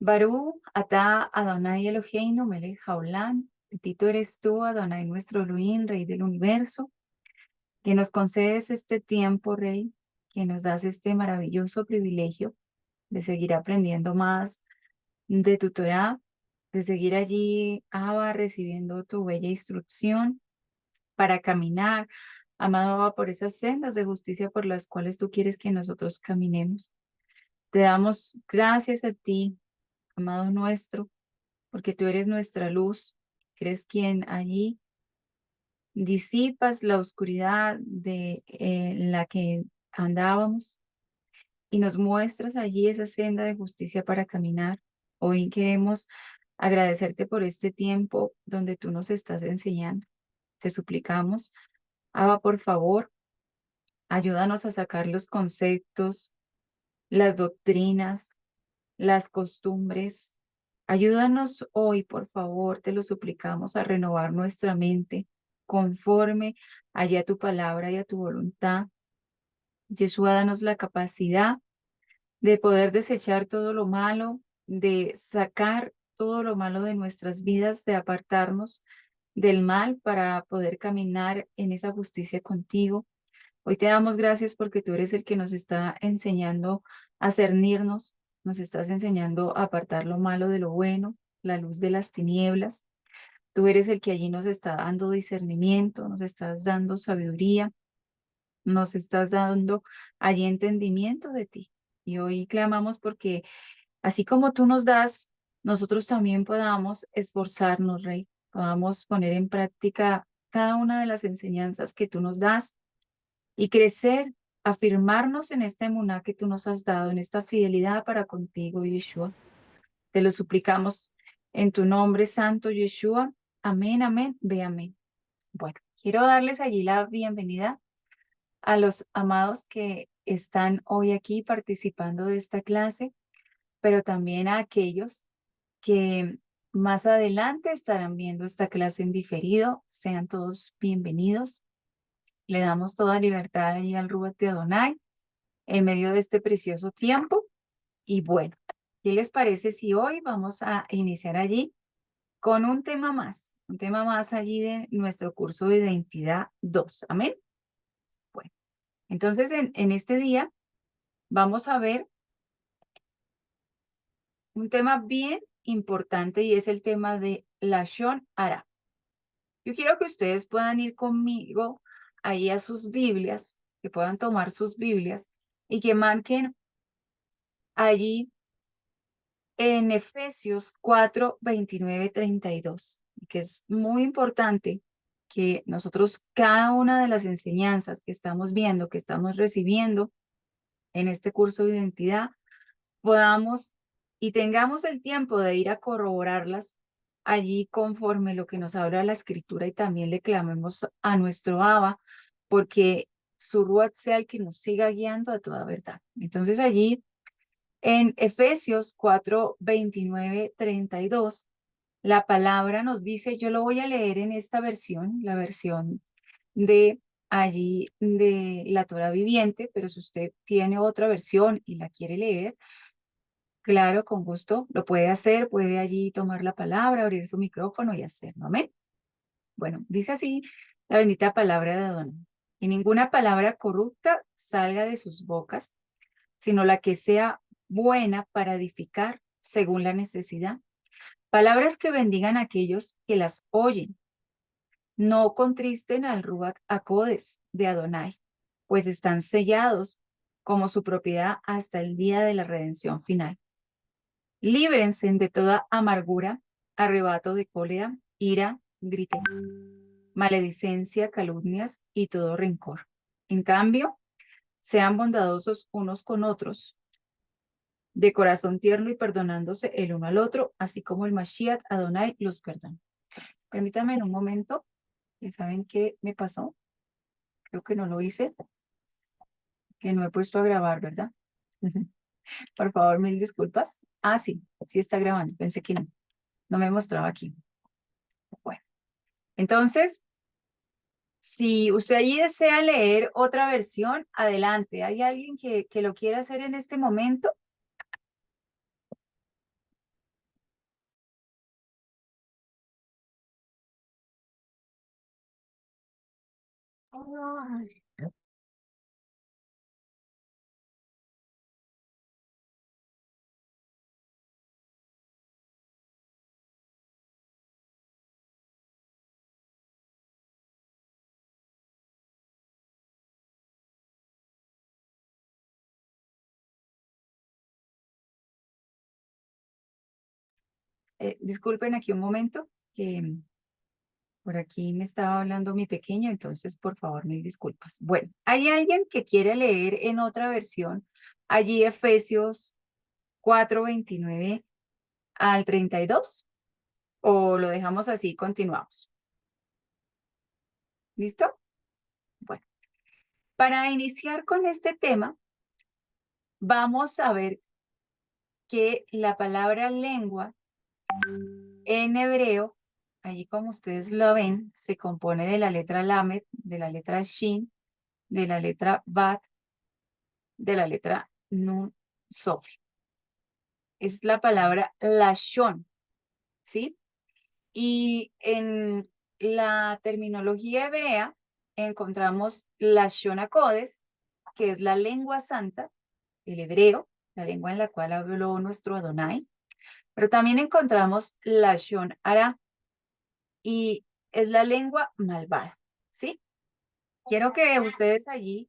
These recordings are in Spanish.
Barú, atá Adonai Eloheinu, melech haolam. Bendito eres tú, Adonai nuestro Elohim, Rey del universo, que nos concedes este tiempo, Rey, que nos das este maravilloso privilegio de seguir aprendiendo más de tu Torá, de seguir allí, Abba, recibiendo tu bella instrucción para caminar, amado Abba, por esas sendas de justicia por las cuales tú quieres que nosotros caminemos. Te damos gracias a ti, amado nuestro, porque tú eres nuestra luz, eres quien allí disipas la oscuridad en la que andábamos y nos muestras allí esa senda de justicia para caminar. Hoy queremos agradecerte por este tiempo donde tú nos estás enseñando. Te suplicamos, Abba, por favor, ayúdanos a sacar los conceptos, las doctrinas, las costumbres. Ayúdanos hoy, por favor, te lo suplicamos, a renovar nuestra mente conforme allá a tu palabra y a tu voluntad. Yeshua, danos la capacidad de poder desechar todo lo malo, de sacar todo lo malo de nuestras vidas, de apartarnos del mal para poder caminar en esa justicia contigo. Hoy te damos gracias porque tú eres el que nos está enseñando a cernirnos, nos estás enseñando a apartar lo malo de lo bueno, la luz de las tinieblas. Tú eres el que allí nos está dando discernimiento, nos estás dando sabiduría, nos estás dando allí entendimiento de ti. Y hoy clamamos porque así como tú nos das, nosotros también podamos esforzarnos, Rey, podamos poner en práctica cada una de las enseñanzas que tú nos das y crecer, afirmarnos en esta emuná que tú nos has dado, en esta fidelidad para contigo, Yeshua. Te lo suplicamos en tu nombre santo, Yeshua. Amén, amén, ve amén. Bueno, quiero darles allí la bienvenida a los amados que están hoy aquí participando de esta clase, pero también a aquellos que más adelante estarán viendo esta clase en diferido. Sean todos bienvenidos. Le damos toda libertad allí al Ruach de Adonai en medio de este precioso tiempo. Y bueno, ¿qué les parece si hoy vamos a iniciar allí con un tema más allí de nuestro curso de Identidad 2? Amén. Bueno, entonces en este día vamos a ver un tema bien importante y es el tema de Lashon Hara. Yo quiero que ustedes puedan ir conmigo ahí a sus Biblias, que puedan tomar sus Biblias y que marquen allí en Efesios 4, 29, 32, que es muy importante que nosotros cada una de las enseñanzas que estamos viendo, que estamos recibiendo en este curso de identidad, podamos y tengamos el tiempo de ir a corroborarlas allí conforme lo que nos habla la escritura y también le clamemos a nuestro Abba, porque su Ruach sea el que nos siga guiando a toda verdad. Entonces allí en Efesios 4, 29, 32, la palabra nos dice, yo lo voy a leer en esta versión, la versión de allí de la Torah viviente, pero si usted tiene otra versión y la quiere leer, claro, con gusto lo puede hacer, puede allí tomar la palabra, abrir su micrófono y hacerlo. Amén. Bueno, dice así la bendita palabra de Adonai. Y ninguna palabra corrupta salga de sus bocas, sino la que sea buena para edificar según la necesidad. Palabras que bendigan a aquellos que las oyen. No contristen al Ruach Acodes de Adonai, pues están sellados como su propiedad hasta el día de la redención final. Líbrense de toda amargura, arrebato de cólera, ira, grite, maledicencia, calumnias y todo rencor. En cambio, sean bondadosos unos con otros, de corazón tierno y perdonándose el uno al otro, así como el Mashiach Adonai los perdona. Permítanme en un momento, que saben qué me pasó. Creo que no lo hice, que no he puesto a grabar, ¿verdad? Por favor, mil disculpas. Ah, sí, sí está grabando. Pensé que no, no me mostraba aquí. Bueno, entonces, si usted allí desea leer otra versión, adelante. ¿Hay alguien que lo quiera hacer en este momento? Disculpen aquí un momento, que por aquí me estaba hablando mi pequeño, entonces por favor mil disculpas. Bueno, ¿hay alguien que quiere leer en otra versión allí Efesios 4:29 al 32? ¿O lo dejamos así y continuamos? ¿Listo? Bueno, para iniciar con este tema, vamos a ver que la palabra lengua en hebreo, allí como ustedes lo ven, se compone de la letra Lamed, de la letra Shin, de la letra Bat, de la letra Nun, Sof. Es la palabra Lashon, ¿sí? Y en la terminología hebrea encontramos Lashon HaKodesh, que es la lengua santa, el hebreo, la lengua en la cual habló nuestro Adonai, pero también encontramos Lashon Hara, y es la lengua malvada, ¿sí? Quiero que ustedes allí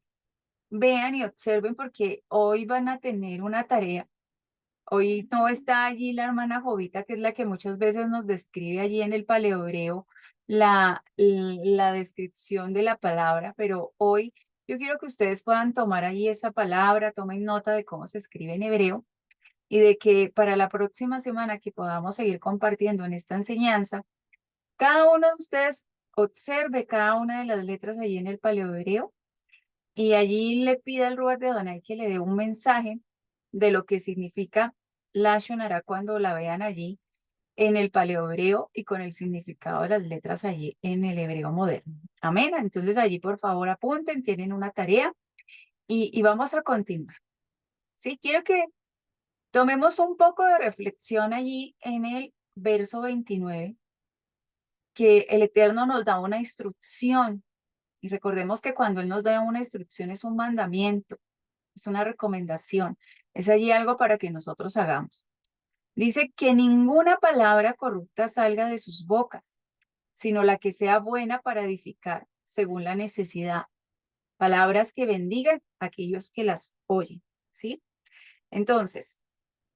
vean y observen porque hoy van a tener una tarea. Hoy no está allí la hermana Jovita, que es la que muchas veces nos describe allí en el paleohebreo la descripción de la palabra, pero hoy yo quiero que ustedes puedan tomar allí esa palabra, tomen nota de cómo se escribe en hebreo y de que para la próxima semana que podamos seguir compartiendo en esta enseñanza, cada uno de ustedes observe cada una de las letras allí en el paleohebreo y allí le pida al Ruach de Adonai que le dé un mensaje de lo que significa Lashon Hara cuando la vean allí en el paleohebreo y con el significado de las letras allí en el hebreo moderno. Amén. Entonces allí por favor apunten, tienen una tarea y vamos a continuar. Sí, quiero que tomemos un poco de reflexión allí en el verso 29, que el Eterno nos da una instrucción. Y recordemos que cuando Él nos da una instrucción es un mandamiento, es una recomendación, es allí algo para que nosotros hagamos. Dice que ninguna palabra corrupta salga de sus bocas, sino la que sea buena para edificar, según la necesidad. Palabras que bendigan a aquellos que las oyen, ¿sí? Entonces,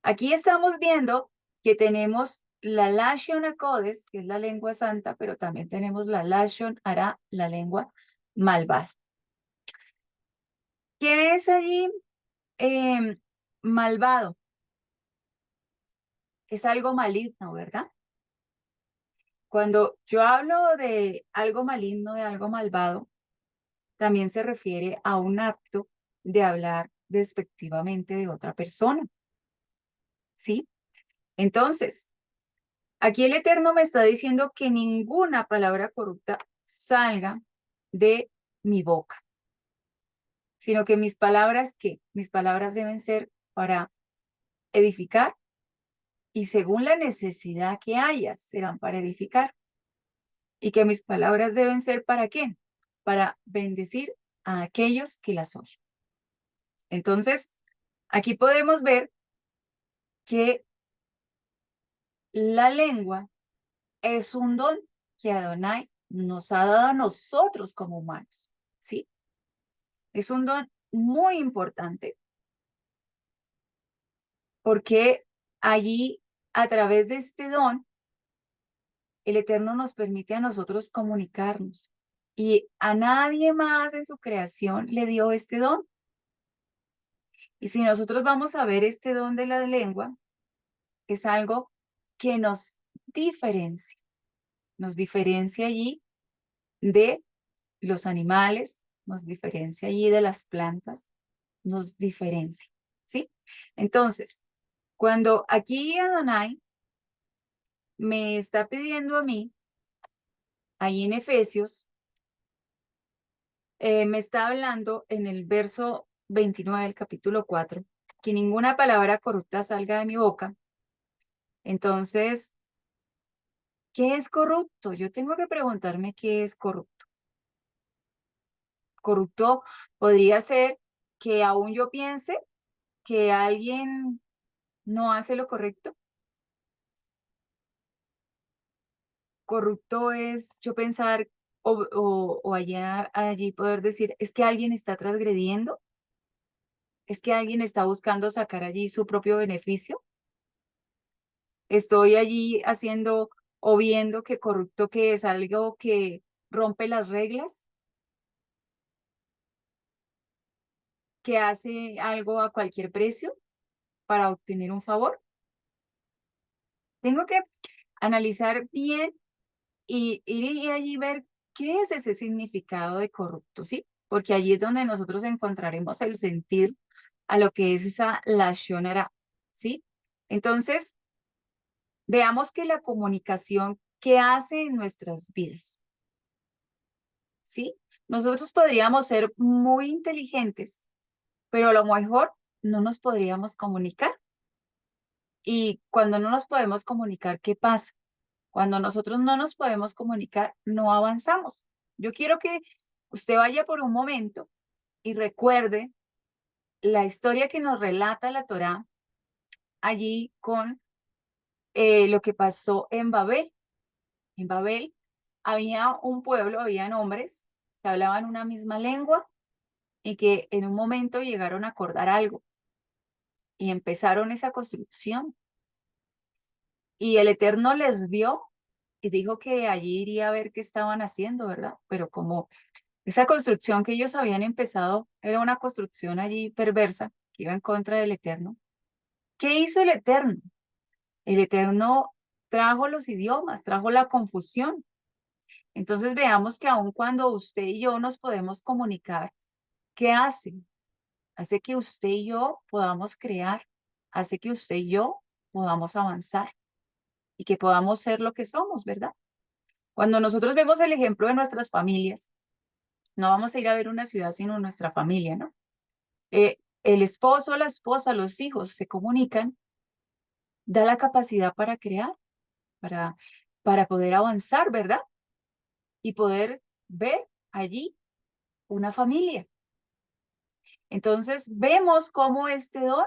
aquí estamos viendo que tenemos la Lashon HaKodesh, que es la lengua santa, pero también tenemos la Lashon Hara, la lengua malvada. ¿Qué es allí malvado? Es algo maligno, ¿verdad? Cuando yo hablo de algo maligno, de algo malvado, también se refiere a un acto de hablar despectivamente de otra persona, ¿sí? Entonces, aquí el Eterno me está diciendo que ninguna palabra corrupta salga de mi boca, sino que mis palabras, ¿qué? Mis palabras deben ser para edificar y según la necesidad que haya, serán para edificar. Y que mis palabras deben ser ¿para qué? Para bendecir a aquellos que las oyen. Entonces, aquí podemos ver que la lengua es un don que Adonai nos ha dado a nosotros como humanos, ¿sí? Es un don muy importante porque allí, a través de este don, el Eterno nos permite a nosotros comunicarnos y a nadie más en su creación le dio este don. Y si nosotros vamos a ver este don de la lengua, es algo que nos diferencia allí de los animales, nos diferencia allí de las plantas, nos diferencia, ¿sí? Entonces, cuando aquí Adonai me está pidiendo a mí, ahí en Efesios, me está hablando en el verso 29 del capítulo 4, que ninguna palabra corrupta salga de mi boca. Entonces, ¿qué es corrupto? Yo tengo que preguntarme qué es corrupto. Corrupto podría ser que aún yo piense que alguien no hace lo correcto. Corrupto es yo pensar o allí poder decir, es que alguien está transgrediendo, es que alguien está buscando sacar allí su propio beneficio. Estoy allí haciendo o viendo que corrupto que es algo que rompe las reglas, que hace algo a cualquier precio para obtener un favor. Tengo que analizar bien y ir y allí ver qué es ese significado de corrupto, ¿sí? Porque allí es donde nosotros encontraremos el sentido a lo que es esa lashon hara, ¿sí? Entonces, veamos que la comunicación, ¿qué hace en nuestras vidas? ¿Sí? Nosotros podríamos ser muy inteligentes, pero a lo mejor no nos podríamos comunicar. Y cuando no nos podemos comunicar, ¿qué pasa? Cuando nosotros no nos podemos comunicar, no avanzamos. Yo quiero que usted vaya por un momento y recuerde la historia que nos relata la Torá allí con lo que pasó en Babel. En Babel había un pueblo, habían hombres que hablaban una misma lengua y que en un momento llegaron a acordar algo y empezaron esa construcción. Y el Eterno les vio y dijo que allí iría a ver qué estaban haciendo, ¿verdad? Pero como esa construcción que ellos habían empezado era una construcción allí perversa que iba en contra del Eterno. ¿Qué hizo el Eterno? El Eterno trajo los idiomas, trajo la confusión. Entonces veamos que aun cuando usted y yo nos podemos comunicar, ¿qué hace? Hace que usted y yo podamos crear, hace que usted y yo podamos avanzar y que podamos ser lo que somos, ¿verdad? Cuando nosotros vemos el ejemplo de nuestras familias, no vamos a ir a ver una ciudad sino nuestra familia, ¿no? El esposo, la esposa, los hijos se comunican, da la capacidad para crear, para, para poder avanzar, ¿verdad? Y poder ver allí una familia. Entonces vemos cómo este don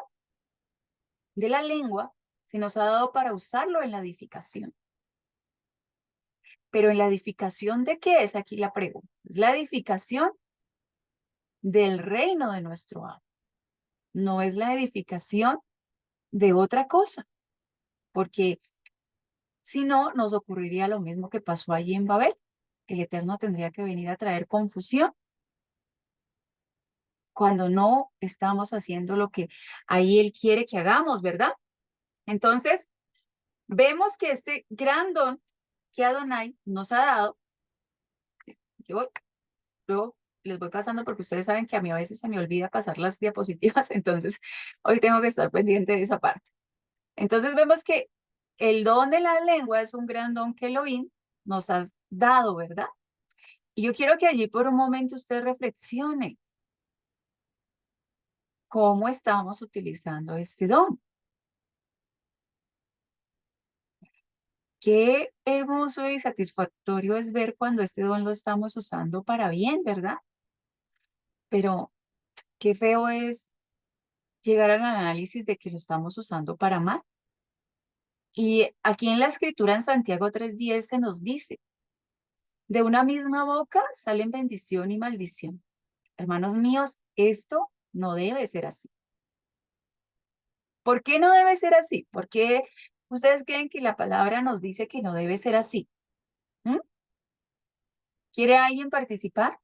de la lengua se nos ha dado para usarlo en la edificación. Pero en la edificación de qué es aquí la pregunta. Es la edificación del reino de nuestro amo. No es la edificación de otra cosa, porque si no, nos ocurriría lo mismo que pasó allí en Babel. El Eterno tendría que venir a traer confusión cuando no estamos haciendo lo que ahí Él quiere que hagamos, ¿verdad? Entonces, vemos que este gran don que Adonai nos ha dado, yo luego les voy pasando porque ustedes saben que a mí a veces se me olvida pasar las diapositivas, entonces hoy tengo que estar pendiente de esa parte. Entonces vemos que el don de la lengua es un gran don que Elohim nos ha dado, ¿verdad? Y yo quiero que allí por un momento usted reflexione cómo estamos utilizando este don. Qué hermoso y satisfactorio es ver cuando este don lo estamos usando para bien, ¿verdad? Pero qué feo es llegar al análisis de que lo estamos usando para mal. Y aquí en la escritura en Santiago 3:10 se nos dice, de una misma boca salen bendición y maldición. Hermanos míos, esto no debe ser así. ¿Por qué no debe ser así? ¿Por qué ustedes creen que la palabra nos dice que no debe ser así? ¿Mm? ¿Quiere alguien participar?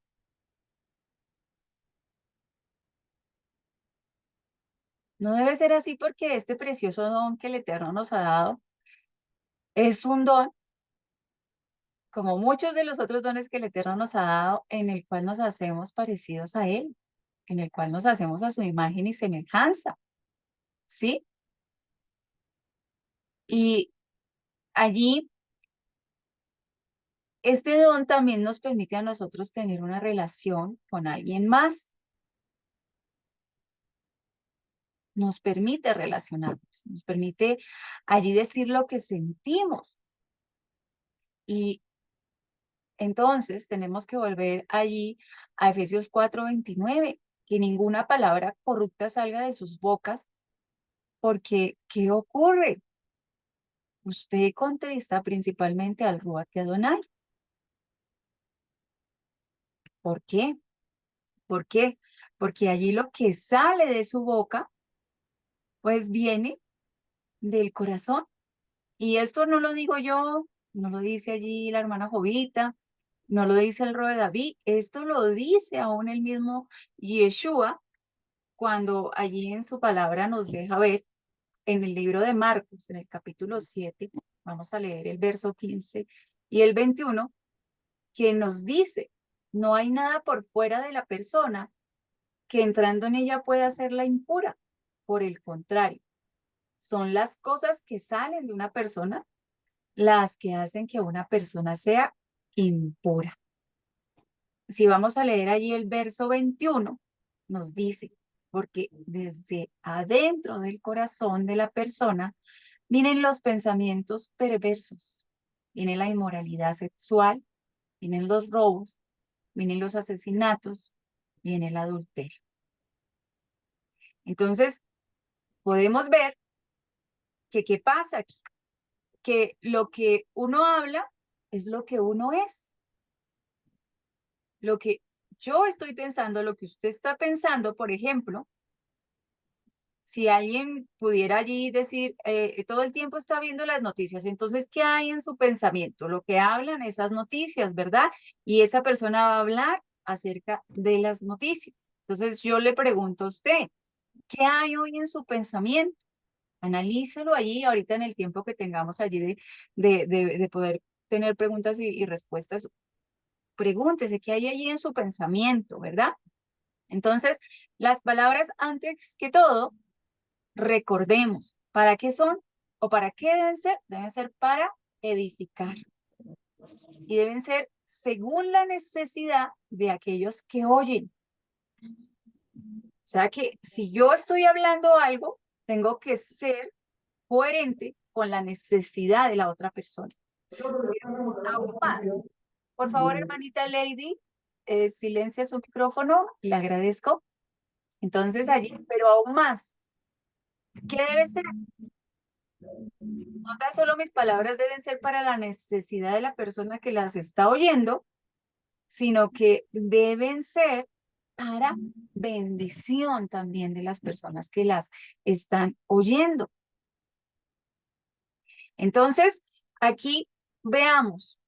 No debe ser así porque este precioso don que el Eterno nos ha dado es un don, como muchos de los otros dones que el Eterno nos ha dado, en el cual nos hacemos parecidos a Él, en el cual nos hacemos a su imagen y semejanza, ¿sí? Y allí, este don también nos permite a nosotros tener una relación con alguien más, nos permite relacionarnos, nos permite allí decir lo que sentimos. Y Entonces tenemos que volver allí a Efesios 4:29, que ninguna palabra corrupta salga de sus bocas, porque ¿qué ocurre? Usted contrista principalmente al Ruach Adonai. ¿Por qué? ¿Por qué? Porque allí lo que sale de su boca, pues viene del corazón. Y esto no lo digo yo, no lo dice allí la hermana Jovita, no lo dice el Roe David, esto lo dice aún el mismo Yeshua cuando allí en su palabra nos deja ver en el libro de Marcos, en el capítulo 7, vamos a leer el verso 15 y el 21, que nos dice, no hay nada por fuera de la persona que entrando en ella pueda hacerla impura. Por el contrario, son las cosas que salen de una persona las que hacen que una persona sea impura. Si vamos a leer allí el verso 21, nos dice, porque desde adentro del corazón de la persona vienen los pensamientos perversos, viene la inmoralidad sexual, vienen los robos, vienen los asesinatos, viene el adulterio. Entonces, podemos ver que qué pasa aquí, que lo que uno habla es lo que uno es. Lo que yo estoy pensando, lo que usted está pensando, por ejemplo, si alguien pudiera allí decir, todo el tiempo está viendo las noticias, entonces, ¿qué hay en su pensamiento? Lo que hablan esas noticias, ¿verdad? Y esa persona va a hablar acerca de las noticias. Entonces, yo le pregunto a usted, ¿qué hay hoy en su pensamiento? Analícelo allí, ahorita en el tiempo que tengamos allí de poder tener preguntas y respuestas. Pregúntese qué hay allí en su pensamiento, ¿verdad? Entonces, las palabras antes que todo, recordemos, ¿para qué son o para qué deben ser? Deben ser para edificar y deben ser según la necesidad de aquellos que oyen. O sea que si yo estoy hablando algo, tengo que ser coherente con la necesidad de la otra persona. Aún más, por favor, hermanita Lady, silencia su micrófono, le agradezco. Entonces allí, pero aún más, ¿qué debe ser? No tan solo mis palabras deben ser para la necesidad de la persona que las está oyendo, sino que deben ser para bendición también de las personas que las están oyendo. Entonces, aquí veamos,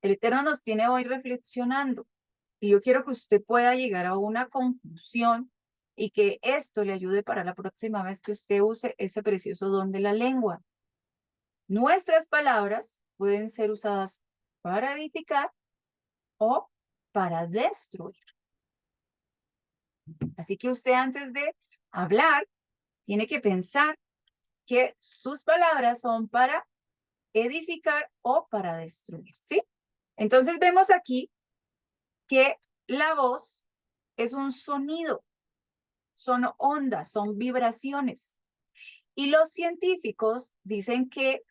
el Eterno nos tiene hoy reflexionando y yo quiero que usted pueda llegar a una conclusión y que esto le ayude para la próxima vez que usted use ese precioso don de la lengua. Nuestras palabras pueden ser usadas para edificar o para destruir. Así que usted antes de hablar tiene que pensar que sus palabras son para edificar o para destruir, ¿sí? Entonces vemos aquí que la voz es un sonido, son ondas, son vibraciones. Y los científicos dicen que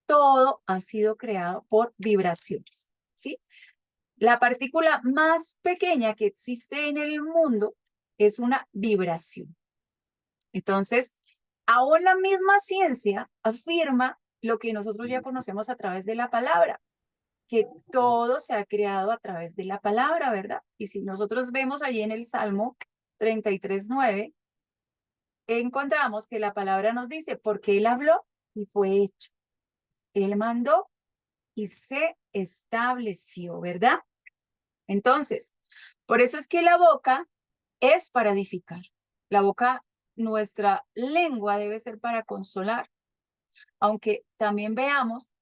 todo ha sido creado por vibraciones, ¿sí? La partícula más pequeña que existe en el mundo es una vibración. Entonces, aún la misma ciencia afirma lo que nosotros ya conocemos a través de la palabra, que todo se ha creado a través de la palabra, ¿verdad? Y si nosotros vemos allí en el Salmo 33:9, encontramos que la palabra nos dice, porque Él habló y fue hecho. Él mandó y se estableció, ¿verdad? Entonces, por eso es que la boca es para edificar. La boca, nuestra lengua debe ser para consolar, aunque también veamos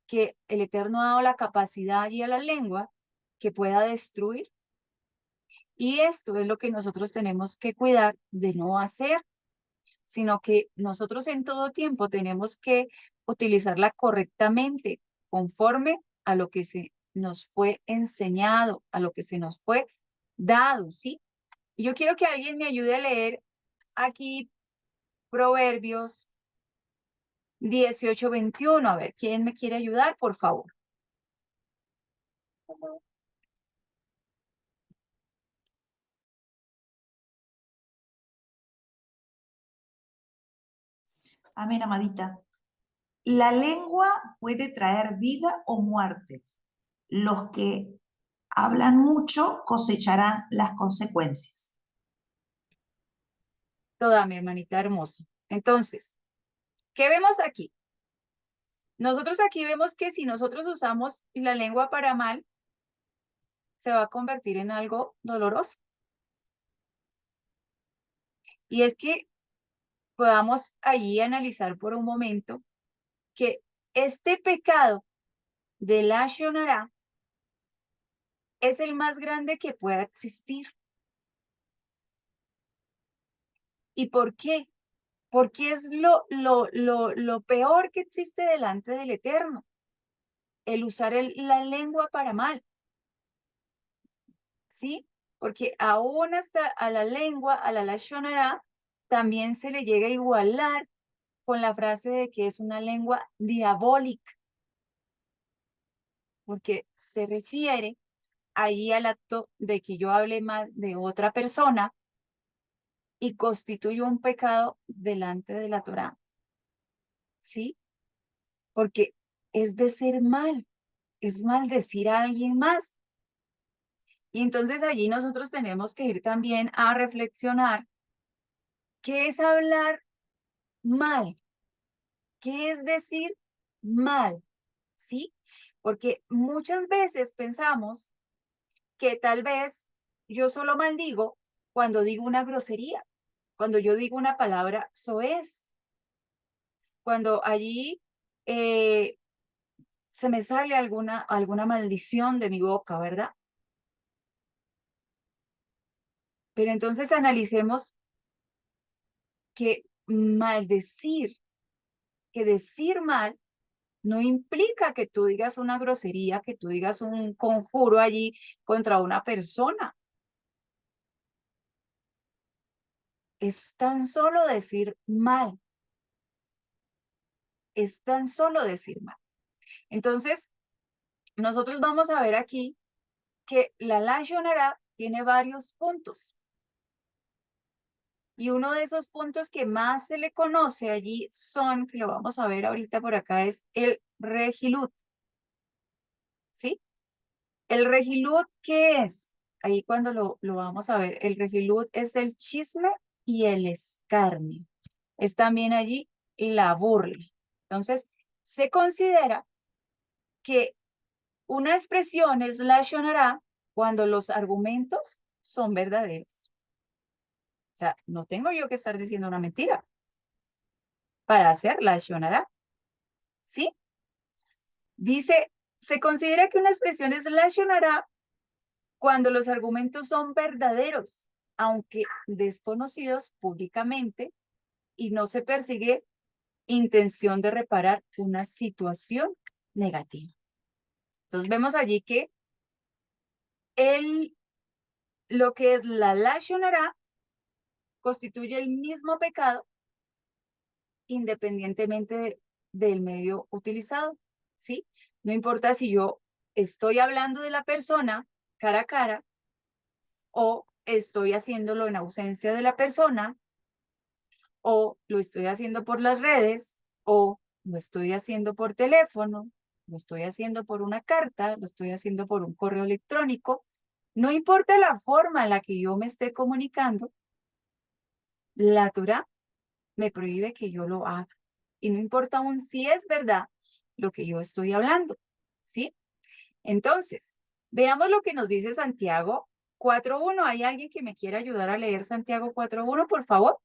que el Eterno ha dado la capacidad allí a la lengua que pueda destruir. Y esto es lo que nosotros tenemos que cuidar de no hacer, sino que nosotros en todo tiempo tenemos que utilizarla correctamente, conforme a lo que se nos fue enseñado, a lo que se nos fue dado, ¿sí? Y yo quiero que alguien me ayude a leer aquí Proverbios 18:21. A ver, ¿quién me quiere ayudar, por favor? Amén, amadita. La lengua puede traer vida o muerte. Los que hablan mucho cosecharán las consecuencias. Toda mi hermanita hermosa. Entonces, ¿qué vemos aquí? Nosotros aquí vemos que si nosotros usamos la lengua para mal, se va a convertir en algo doloroso. Y es que podamos allí analizar por un momento que este pecado de Lashon Hara es el más grande que pueda existir. ¿Y por qué? Porque es lo peor que existe delante del Eterno, el usar la lengua para mal, ¿sí? Porque aún hasta a la lengua, a la Lashon Hara, también se le llega a igualar con la frase de que es una lengua diabólica, porque se refiere ahí al acto de que yo hable mal de otra persona y constituyo un pecado delante de la Torá, ¿sí? Porque es decir mal, es maldecir a alguien más. Y entonces allí nosotros tenemos que ir también a reflexionar qué es hablar mal, qué es decir mal, ¿sí? Porque muchas veces pensamos que tal vez yo solo maldigo cuando digo una grosería, cuando yo digo una palabra soez, cuando allí eh, se me sale alguna maldición de mi boca, ¿verdad? Pero entonces analicemos que maldecir, que decir mal, no implica que tú digas una grosería, que tú digas un conjuro allí contra una persona. Es tan solo decir mal, es tan solo decir mal. Entonces, nosotros vamos a ver aquí que la Lashon Hara tiene varios puntos. Y uno de esos puntos que más se le conoce allí son, que lo vamos a ver ahorita por acá, es el regilut, ¿sí? El regilut, ¿qué es? Ahí cuando lo vamos a ver, el regilut es el chisme y el escarnio. Es también allí la burla. Entonces, se considera que una expresión es lashon hara cuando los argumentos son verdaderos. O sea, no tengo yo que estar diciendo una mentira para hacer lashon hara, ¿sí? Dice, se considera que una expresión es lashon hara cuando los argumentos son verdaderos, aunque desconocidos públicamente, y no se persigue intención de reparar una situación negativa. Entonces vemos allí que el, lo que es la lashon hara constituye el mismo pecado independientemente del medio utilizado, ¿sí? No importa si yo estoy hablando de la persona cara a cara o estoy haciéndolo en ausencia de la persona o lo estoy haciendo por las redes o lo estoy haciendo por teléfono, lo estoy haciendo por una carta, lo estoy haciendo por un correo electrónico. No importa la forma en la que yo me esté comunicando, la Torá me prohíbe que yo lo haga. Y no importa aún si es verdad lo que yo estoy hablando, ¿sí? Entonces, veamos lo que nos dice Santiago 4.1. ¿Hay alguien que me quiera ayudar a leer Santiago 4.1, por favor?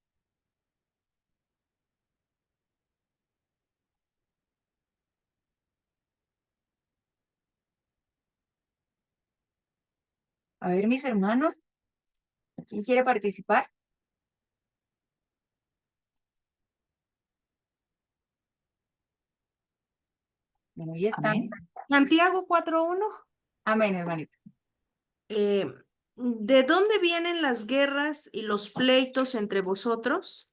A ver, mis hermanos, ¿quién quiere participar? Bueno, ahí están. Amén. Santiago 4:1. Amén, hermanito. ¿De dónde vienen las guerras y los pleitos entre vosotros?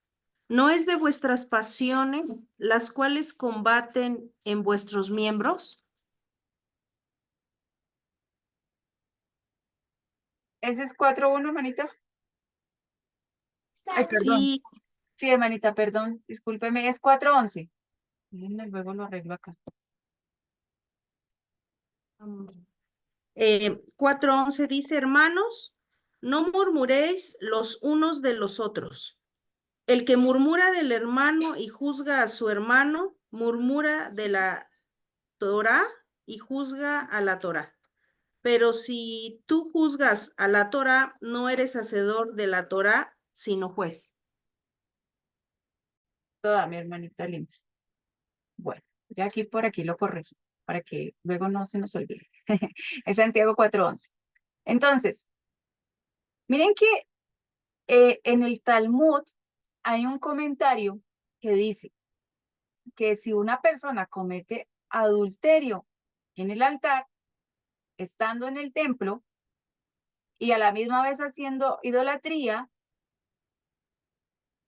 ¿No es de vuestras pasiones las cuales combaten en vuestros miembros? ¿Ese es 4.1, hermanito? Ay, perdón. Sí, Sí, hermanita, perdón, discúlpeme, es 4:11. Déjenme, luego lo arreglo acá. 4:11 dice, hermanos, no murmuréis los unos de los otros. El que murmura del hermano y juzga a su hermano, murmura de la Torá y juzga a la Torá. Pero si tú juzgas a la Torá, no eres hacedor de la Torá, sino juez. Toda mi hermanita linda. Bueno, ya aquí por aquí lo corregí, para que luego no se nos olvide. Es Santiago 4:11. Entonces, miren que en el Talmud hay un comentario que dice que si una persona comete adulterio en el altar, estando en el templo, y a la misma vez haciendo idolatría,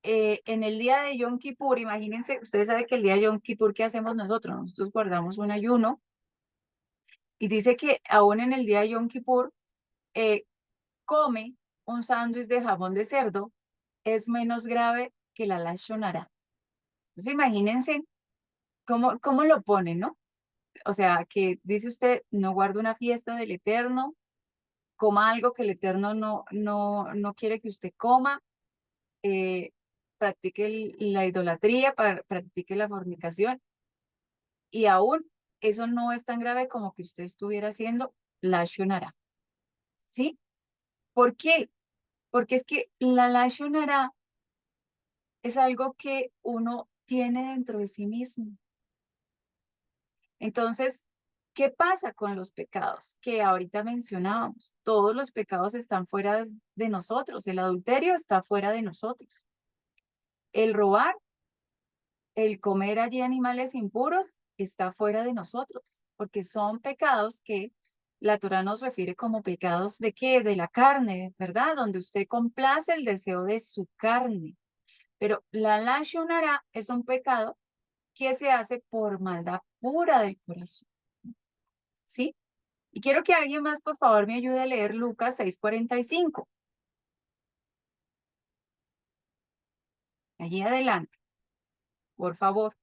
en el día de Yom Kippur, imagínense, ustedes saben que el día de Yom Kippur, ¿qué hacemos nosotros? Nosotros guardamos un ayuno, y dice que aún en el día de Yom Kippur, eh, come un sándwich de jamón de cerdo, es menos grave que la lashon hara. Entonces imagínense cómo lo pone, ¿no? O sea, que dice usted, no guarda una fiesta del Eterno, coma algo que el Eterno no quiere que usted coma, eh, practique la idolatría, practique la fornicación, y aún eso no es tan grave como que usted estuviera haciendo lashon hara, ¿sí? ¿Por qué? Porque es que la lashon hara es algo que uno tiene dentro de sí mismo. Entonces, ¿qué pasa con los pecados que ahorita mencionábamos? Todos los pecados están fuera de nosotros. El adulterio está fuera de nosotros. El robar, el comer allí animales impuros, está fuera de nosotros, porque son pecados que la Torá nos refiere como pecados de qué, de la carne, ¿verdad? Donde usted complace el deseo de su carne. Pero la lashon hara es un pecado que se hace por maldad pura del corazón, ¿sí? Y quiero que alguien más, por favor, me ayude a leer Lucas 6:45. Allí adelante, por favor.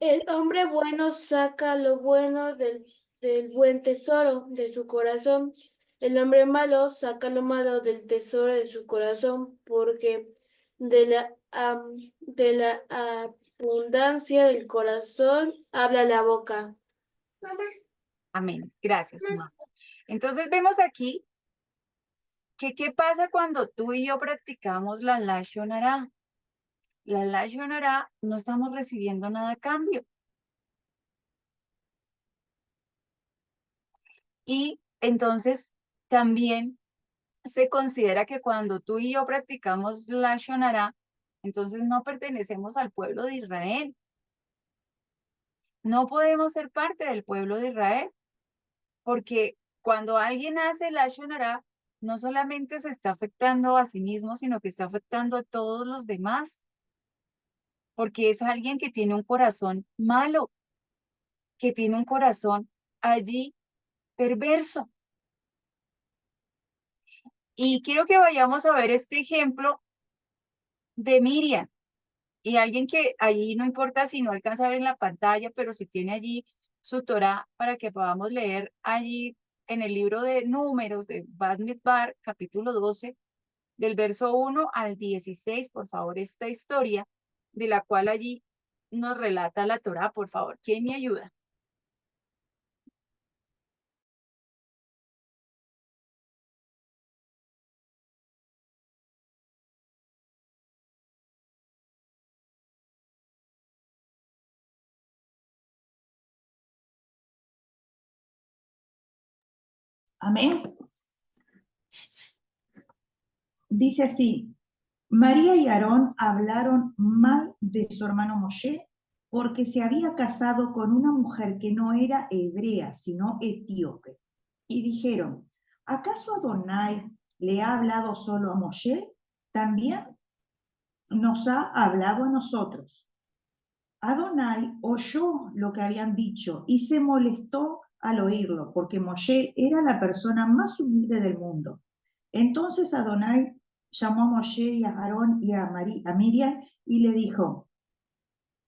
El hombre bueno saca lo bueno del buen tesoro de su corazón. El hombre malo saca lo malo del tesoro de su corazón, porque de la abundancia del corazón habla la boca. Amén. Gracias, mamá. Entonces vemos aquí que qué pasa cuando tú y yo practicamos la lashon hara. La lashon hara no estamos recibiendo nada a cambio. Y entonces también se considera que cuando tú y yo practicamos lashon hara, entonces no pertenecemos al pueblo de Israel. No podemos ser parte del pueblo de Israel, porque cuando alguien hace lashon hara, no solamente se está afectando a sí mismo, sino que está afectando a todos los demás, porque es alguien que tiene un corazón malo, que tiene un corazón allí perverso. Y quiero que vayamos a ver este ejemplo de Miriam. Y alguien que allí no importa si no alcanza a ver en la pantalla, pero si tiene allí su Torá para que podamos leer allí en el libro de Números de Bad Midbar, capítulo 12, del verso 1 al 16, por favor, esta historia de la cual allí nos relata la Torá, por favor. ¿Quién me ayuda? Amén. Dice así, María y Aarón hablaron mal de su hermano Moshe porque se había casado con una mujer que no era hebrea, sino etíope. Y dijeron, ¿acaso Adonai le ha hablado solo a Moshe? También nos ha hablado a nosotros. Adonai oyó lo que habían dicho y se molestó al oírlo, porque Moshe era la persona más humilde del mundo. Entonces Adonai llamó a Moshe y a Aarón y a Miriam y le dijo,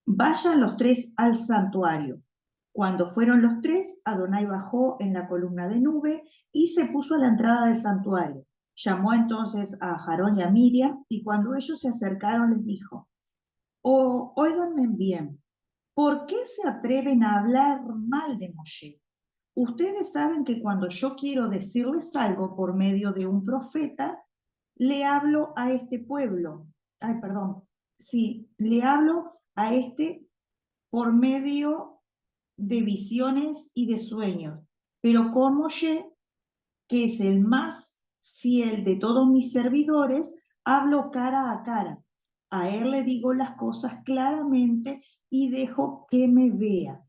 vayan los tres al santuario. Cuando fueron los tres, Adonai bajó en la columna de nube y se puso a la entrada del santuario. Llamó entonces a Aarón y a Miriam y cuando ellos se acercaron les dijo, óiganme bien, ¿por qué se atreven a hablar mal de Moshe? Ustedes saben que cuando yo quiero decirles algo por medio de un profeta, le hablo a este pueblo. Ay, perdón. Sí, le hablo a este por medio de visiones y de sueños. Pero con Moshe, que es el más fiel de todos mis servidores, hablo cara a cara. A él le digo las cosas claramente y dejo que me vea.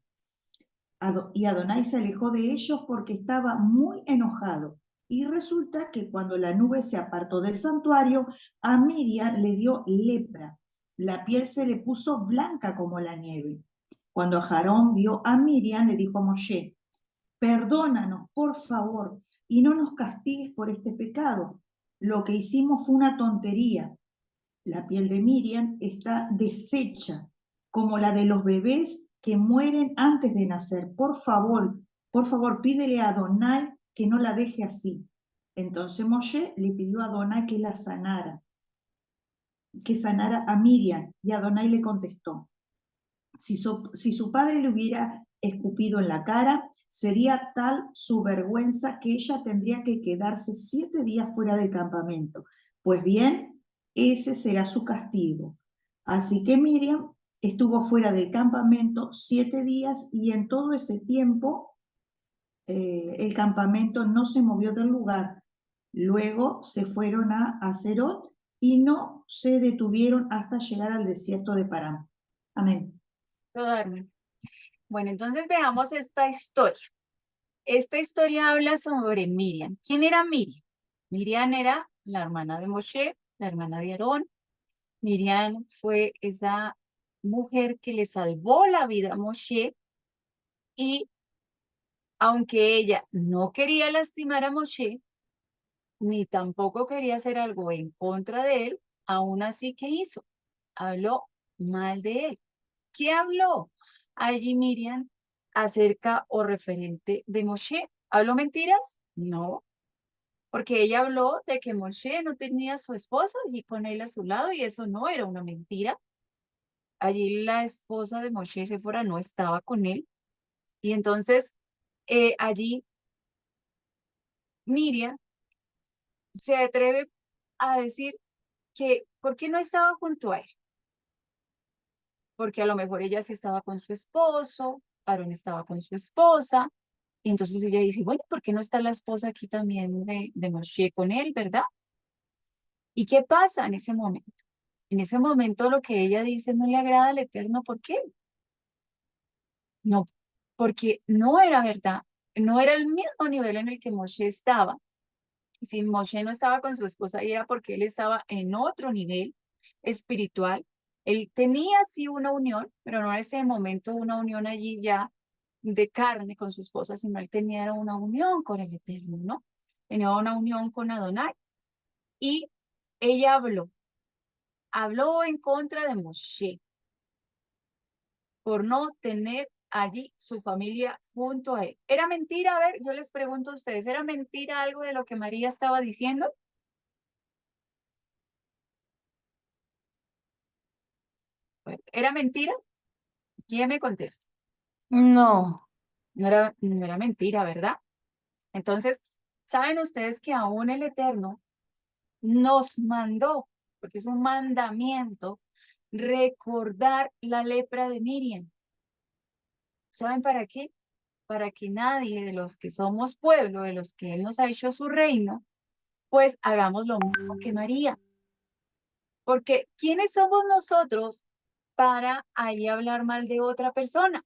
Y Adonai se alejó de ellos porque estaba muy enojado. Y resulta que cuando la nube se apartó del santuario, a Miriam le dio lepra. La piel se le puso blanca como la nieve. Cuando Aarón vio a Miriam, le dijo a Moshe, perdónanos, por favor, y no nos castigues por este pecado. Lo que hicimos fue una tontería. La piel de Miriam está deshecha, como la de los bebés que mueren antes de nacer. Por favor, pídele a Adonai que no la deje así. Entonces Moshe le pidió a Adonai que la sanara, que sanara a Miriam, y Adonai le contestó, si su padre le hubiera escupido en la cara, sería tal su vergüenza que ella tendría que quedarse 7 días fuera del campamento. Pues bien, ese será su castigo. Así que Miriam estuvo fuera del campamento 7 días y en todo ese tiempo el campamento no se movió del lugar. Luego se fueron a Aserot y no se detuvieron hasta llegar al desierto de Parán. Amén. Bueno, entonces veamos esta historia. Esta historia habla sobre Miriam. ¿Quién era Miriam? Miriam era la hermana de Moshe, la hermana de Aarón. Miriam fue esa mujer que le salvó la vida a Moshe y aunque ella no quería lastimar a Moshe, ni tampoco quería hacer algo en contra de él, aún así, ¿qué hizo? Habló mal de él. ¿Qué habló allí Miriam acerca o referente de Moshe? ¿Habló mentiras? No, porque ella habló de que Moshe no tenía a su esposa y con él a su lado y eso no era una mentira. Allí la esposa de Moshe, Séfora, no estaba con él y entonces allí Miriam se atreve a decir que ¿por qué no estaba junto a él? Porque a lo mejor ella sí estaba con su esposo, Aarón estaba con su esposa, y entonces ella dice, bueno, ¿por qué no está la esposa aquí también de Moshe con él, verdad? ¿Y qué pasa en ese momento? En ese momento lo que ella dice no le agrada al Eterno, ¿por qué? No, porque no era verdad, no era el mismo nivel en el que Moshe estaba. Si Moshe no estaba con su esposa, era porque él estaba en otro nivel espiritual. Él tenía sí una unión, pero no en ese momento una unión allí ya de carne con su esposa, sino él tenía una unión con el Eterno, ¿no? Tenía una unión con Adonai. Y ella habló en contra de Moshe por no tener allí su familia junto a él. ¿Era mentira? A ver, yo les pregunto a ustedes, ¿era mentira algo de lo que María estaba diciendo? Bueno, ¿era mentira? ¿Quién me contesta? No. No era mentira, ¿verdad? Entonces, ¿saben ustedes que aún el Eterno nos mandó, porque es un mandamiento, recordar la lepra de Miriam? ¿Saben para qué? Para que nadie de los que somos pueblo, de los que Él nos ha hecho su reino, pues hagamos lo mismo que María. Porque ¿quiénes somos nosotros para ahí hablar mal de otra persona?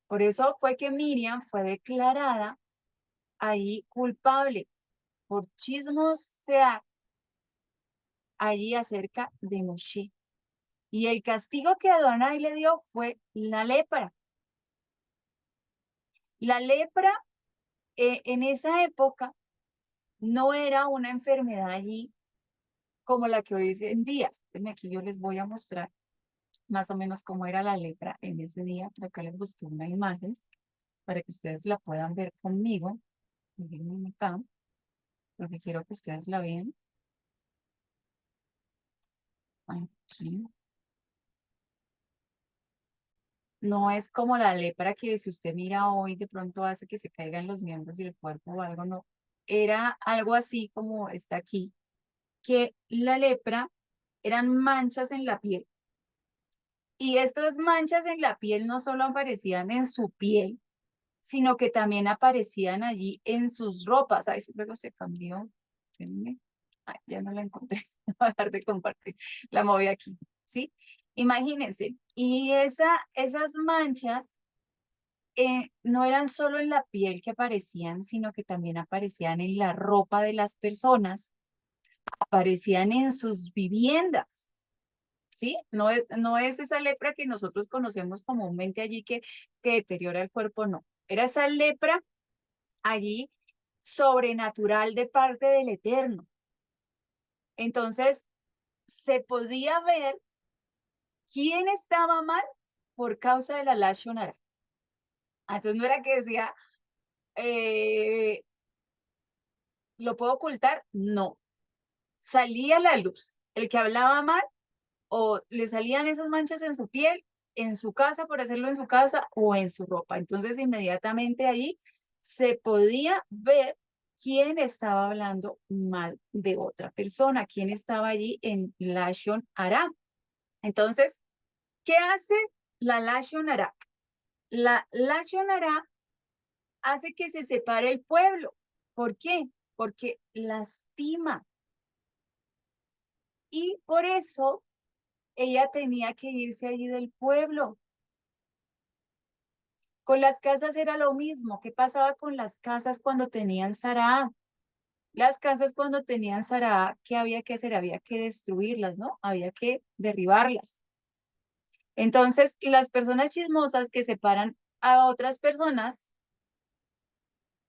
Por eso fue que Miriam fue declarada ahí culpable por chismosear allí acerca de Moshe. Y el castigo que Adonai le dio fue la lepra. La lepra en esa época no era una enfermedad allí como la que hoy es en día. Aquí yo les voy a mostrar más o menos cómo era la lepra en ese día. Por acá les busqué una imagen para que ustedes la puedan ver conmigo. Miren acá, porque quiero que ustedes la vean. Aquí. No es como la lepra que si usted mira hoy de pronto hace que se caigan los miembros del cuerpo o algo, no. Era algo así como está aquí, que la lepra eran manchas en la piel. Y estas manchas en la piel no solo aparecían en su piel, sino que también aparecían allí en sus ropas. Ay, luego se cambió. Espérenme. Ay, ya no la encontré. Voy a dejar de compartir. La moví aquí, ¿sí? Imagínense. Y esas manchas no eran solo en la piel que aparecían, sino que también aparecían en la ropa de las personas, aparecían en sus viviendas. ¿Sí? No es esa lepra que nosotros conocemos comúnmente allí que deteriora el cuerpo, no. Era esa lepra allí sobrenatural de parte del Eterno. Entonces, se podía ver quién estaba mal por causa de la Lashon Hara. Entonces, no era que decía, ¿lo puedo ocultar? No. Salía a la luz. El que hablaba mal o le salían esas manchas en su piel, en su casa, por hacerlo en su casa o en su ropa. Entonces, inmediatamente allí se podía ver quién estaba hablando mal de otra persona, quién estaba allí en Lashon Hara. Entonces, ¿qué hace la Lashon Hara? La Lashon Hara hace que se separe el pueblo. ¿Por qué? Porque lastima. Y por eso ella tenía que irse allí del pueblo. Con las casas era lo mismo. ¿Qué pasaba con las casas cuando tenían Sará? Las casas cuando tenían Sará, ¿qué había que hacer? Había que destruirlas, ¿no? Había que derribarlas. Entonces, las personas chismosas que separan a otras personas,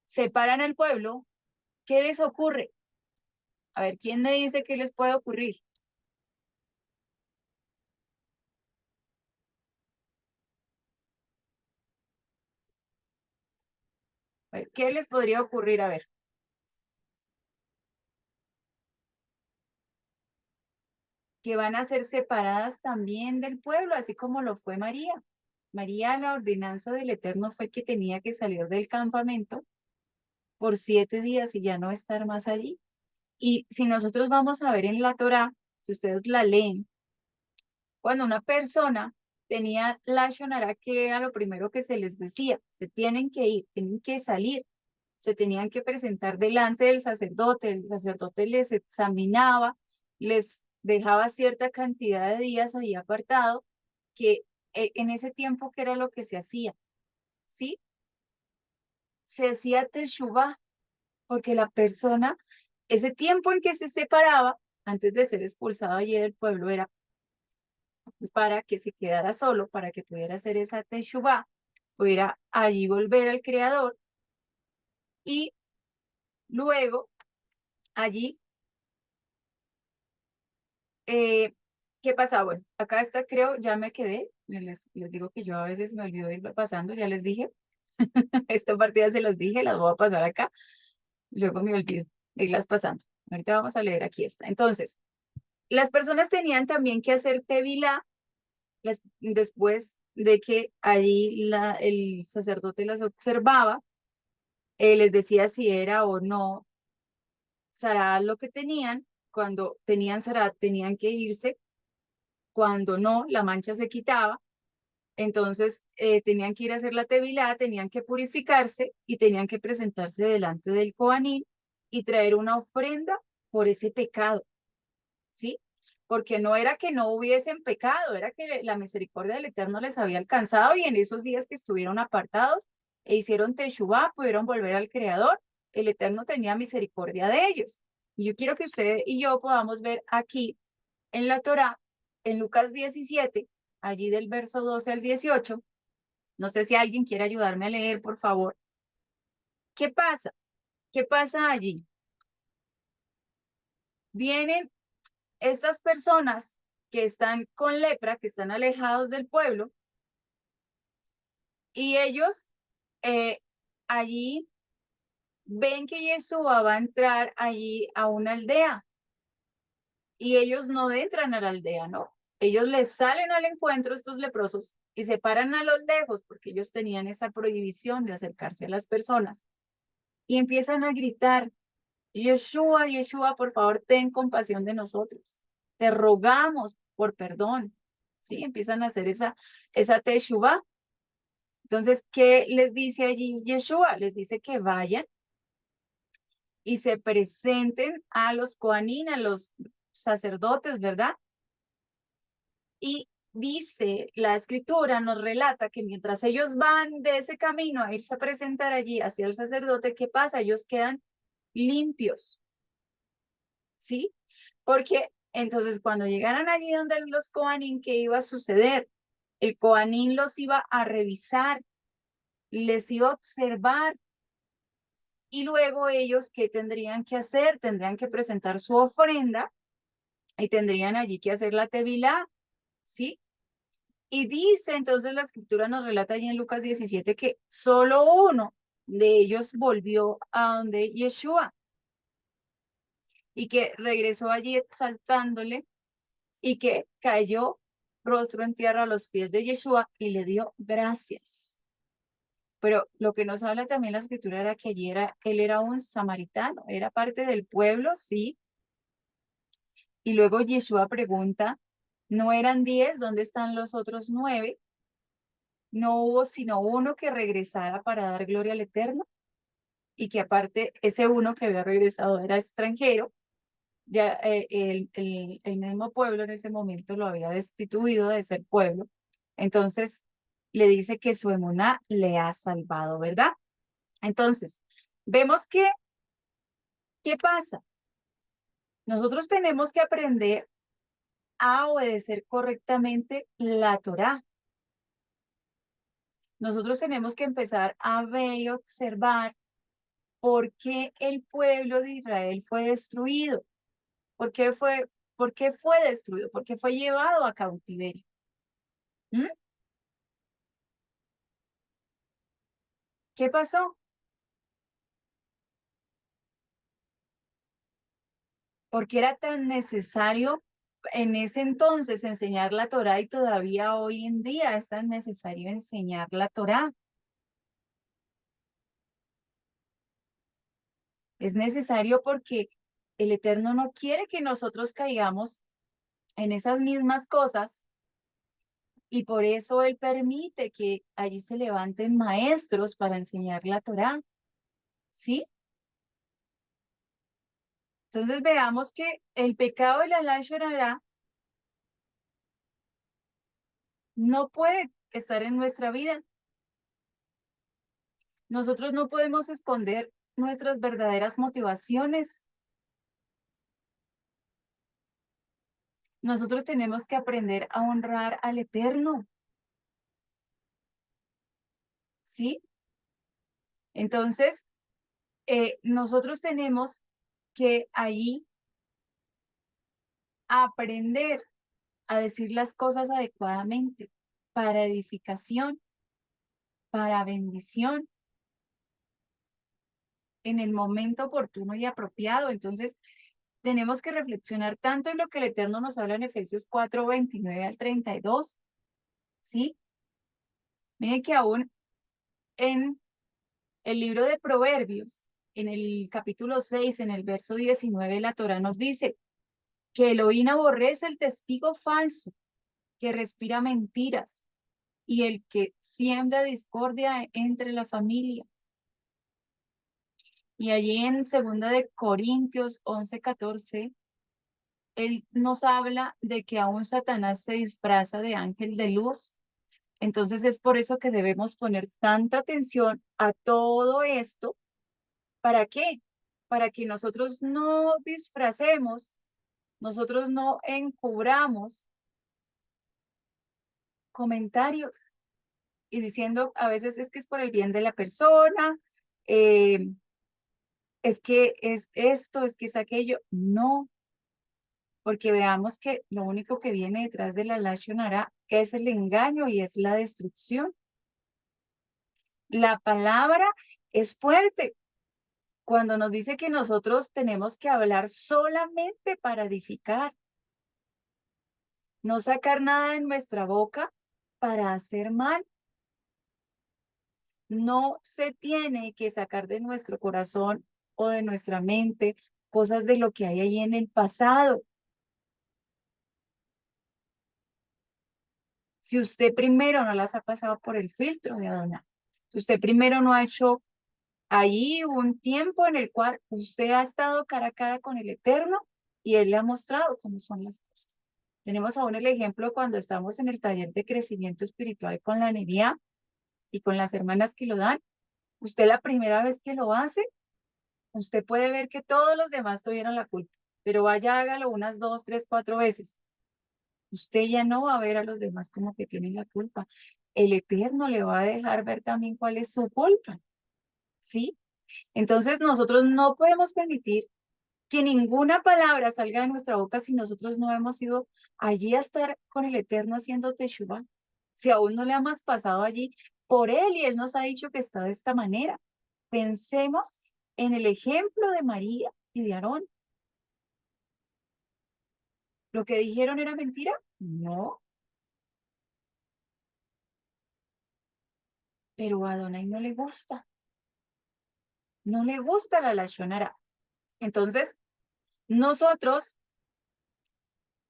separan al pueblo, ¿qué les ocurre? A ver, ¿quién me dice qué les puede ocurrir? A ver, ¿qué les podría ocurrir? A ver. Que van a ser separadas también del pueblo, así como lo fue María. María, la ordenanza del Eterno fue que tenía que salir del campamento por 7 días y ya no estar más allí. Y si nosotros vamos a ver en la Torá, si ustedes la leen, cuando una persona tenía Lashon Hara, que era lo primero que se les decía, se tienen que ir, tienen que salir, se tenían que presentar delante del sacerdote, el sacerdote les examinaba, les dejaba cierta cantidad de días ahí apartado, que en ese tiempo, ¿qué era lo que se hacía? ¿Sí? Se hacía teshuvá, porque la persona, ese tiempo en que se separaba, antes de ser expulsado allí del pueblo, era para que se quedara solo, para que pudiera hacer esa teshuvá, pudiera allí volver al Creador y luego allí, ¿qué pasa? Bueno, acá está, creo, ya me quedé, les digo que yo a veces me olvido de ir pasando, ya les dije, esta partida se las dije, las voy a pasar acá, luego me olvido de irlas pasando. Ahorita vamos a leer aquí esta. Entonces, las personas tenían también que hacer tevilá después de que allí el sacerdote las observaba, les decía si era o no Sará lo que tenían. Cuando tenían Sará tenían que irse, cuando no, la mancha se quitaba. Entonces tenían que ir a hacer la tevilá, tenían que purificarse y tenían que presentarse delante del Coanín y traer una ofrenda por ese pecado, ¿sí? Porque no era que no hubiesen pecado, era que la misericordia del Eterno les había alcanzado y en esos días que estuvieron apartados e hicieron teshuvá, pudieron volver al Creador, el Eterno tenía misericordia de ellos. Y yo quiero que usted y yo podamos ver aquí en la Torá, en Lucas 17, allí del verso 12 al 18. No sé si alguien quiere ayudarme a leer, por favor. ¿Qué pasa? ¿Qué pasa allí? vienen estas personas que están con lepra, que están alejados del pueblo, y ellos allí ven que Yeshua va a entrar allí a una aldea, y ellos no entran a la aldea, ¿no? Ellos les salen al encuentro, estos leprosos, y se paran a los lejos, porque ellos tenían esa prohibición de acercarse a las personas, y empiezan a gritar, Yeshua, Yeshua, por favor, ten compasión de nosotros. Te rogamos por perdón. Sí, empiezan a hacer esa teshuvá. Entonces, ¿qué les dice allí Yeshua? Les dice que vayan y se presenten a los kohanim, a los sacerdotes, ¿verdad? Y dice, la escritura nos relata que mientras ellos van de ese camino a irse a presentar allí hacia el sacerdote, ¿qué pasa? Ellos quedan limpios. ¿Sí? Porque entonces cuando llegaran allí donde los kohanim, ¿qué iba a suceder? El kohanim los iba a revisar, les iba a observar, y luego ellos, ¿qué tendrían que hacer? Tendrían que presentar su ofrenda y tendrían allí que hacer la tevilá, ¿sí? Y dice, entonces la escritura nos relata allí en Lucas 17 que solo uno de ellos volvió a donde Yeshua y que regresó allí exaltándole y que cayó rostro en tierra a los pies de Yeshua y le dio gracias. Pero lo que nos habla también la escritura era que allí él era un samaritano, era parte del pueblo, sí. Y luego Yeshua pregunta, ¿no eran 10? ¿Dónde están los otros 9? No hubo sino uno que regresara para dar gloria al Eterno, y que aparte ese uno que había regresado era extranjero. Ya el mismo pueblo en ese momento lo había destituido de ser pueblo. Entonces le dice que su emuná le ha salvado, ¿verdad? Entonces, vemos que, ¿qué pasa? Nosotros tenemos que aprender a obedecer correctamente la Torá. Nosotros tenemos que empezar a ver y observar por qué el pueblo de Israel fue destruido. ¿Por qué fue destruido? ¿Por qué fue llevado a cautiverio? ¿Mm? ¿Qué pasó? Porque era tan necesario en ese entonces enseñar la Torá, y todavía hoy en día es tan necesario enseñar la Torá. Es necesario porque el Eterno no quiere que nosotros caigamos en esas mismas cosas, y por eso Él permite que allí se levanten maestros para enseñar la Torá. ¿Sí? Entonces veamos que el pecado de la Lashon no puede estar en nuestra vida. Nosotros no podemos esconder nuestras verdaderas motivaciones. Nosotros tenemos que aprender a honrar al Eterno. ¿Sí? Entonces, nosotros tenemos que ahí aprender a decir las cosas adecuadamente, para edificación, para bendición, en el momento oportuno y apropiado. Entonces, tenemos que reflexionar tanto en lo que el Eterno nos habla en Efesios 4, 29 al 32, ¿sí? Miren que aún en el libro de Proverbios, en el capítulo 6, en el verso 19, la Torá nos dice que Elohim aborrece el testigo falso, que respira mentiras, y el que siembra discordia entre la familia. Y allí en 2 Corintios 11:14, él nos habla de que aún Satanás se disfraza de ángel de luz. Entonces es por eso que debemos poner tanta atención a todo esto. ¿Para qué? Para que nosotros no disfracemos, nosotros no encubramos comentarios y diciendo a veces es que es por el bien de la persona, es que es esto, es que es aquello. No, porque veamos que lo único que viene detrás de la lashon hara es el engaño y es la destrucción. La palabra es fuerte cuando nos dice que nosotros tenemos que hablar solamente para edificar, no sacar nada de nuestra boca para hacer mal. No se tiene que sacar de nuestro corazón o de nuestra mente cosas de lo que hay ahí en el pasado. Si usted primero no las ha pasado por el filtro de Adonai, si usted primero no ha hecho ahí un tiempo en el cual usted ha estado cara a cara con el Eterno y Él le ha mostrado cómo son las cosas. Tenemos aún el ejemplo cuando estamos en el taller de crecimiento espiritual con la Nería y con las hermanas que lo dan. Usted la primera vez que lo hace, usted puede ver que todos los demás tuvieron la culpa, pero vaya, hágalo unas 2, 3, 4 veces. Usted ya no va a ver a los demás como que tienen la culpa. El Eterno le va a dejar ver también cuál es su culpa, ¿sí? Entonces nosotros no podemos permitir que ninguna palabra salga de nuestra boca si nosotros no hemos ido allí a estar con el Eterno haciendo teshuvá. Si aún no le hemos pasado allí por Él y Él nos ha dicho que está de esta manera. Pensemos en el ejemplo de María y de Aarón. ¿Lo que dijeron era mentira? No, pero a Adonai no le gusta. No le gusta la lashon hara. Entonces, nosotros,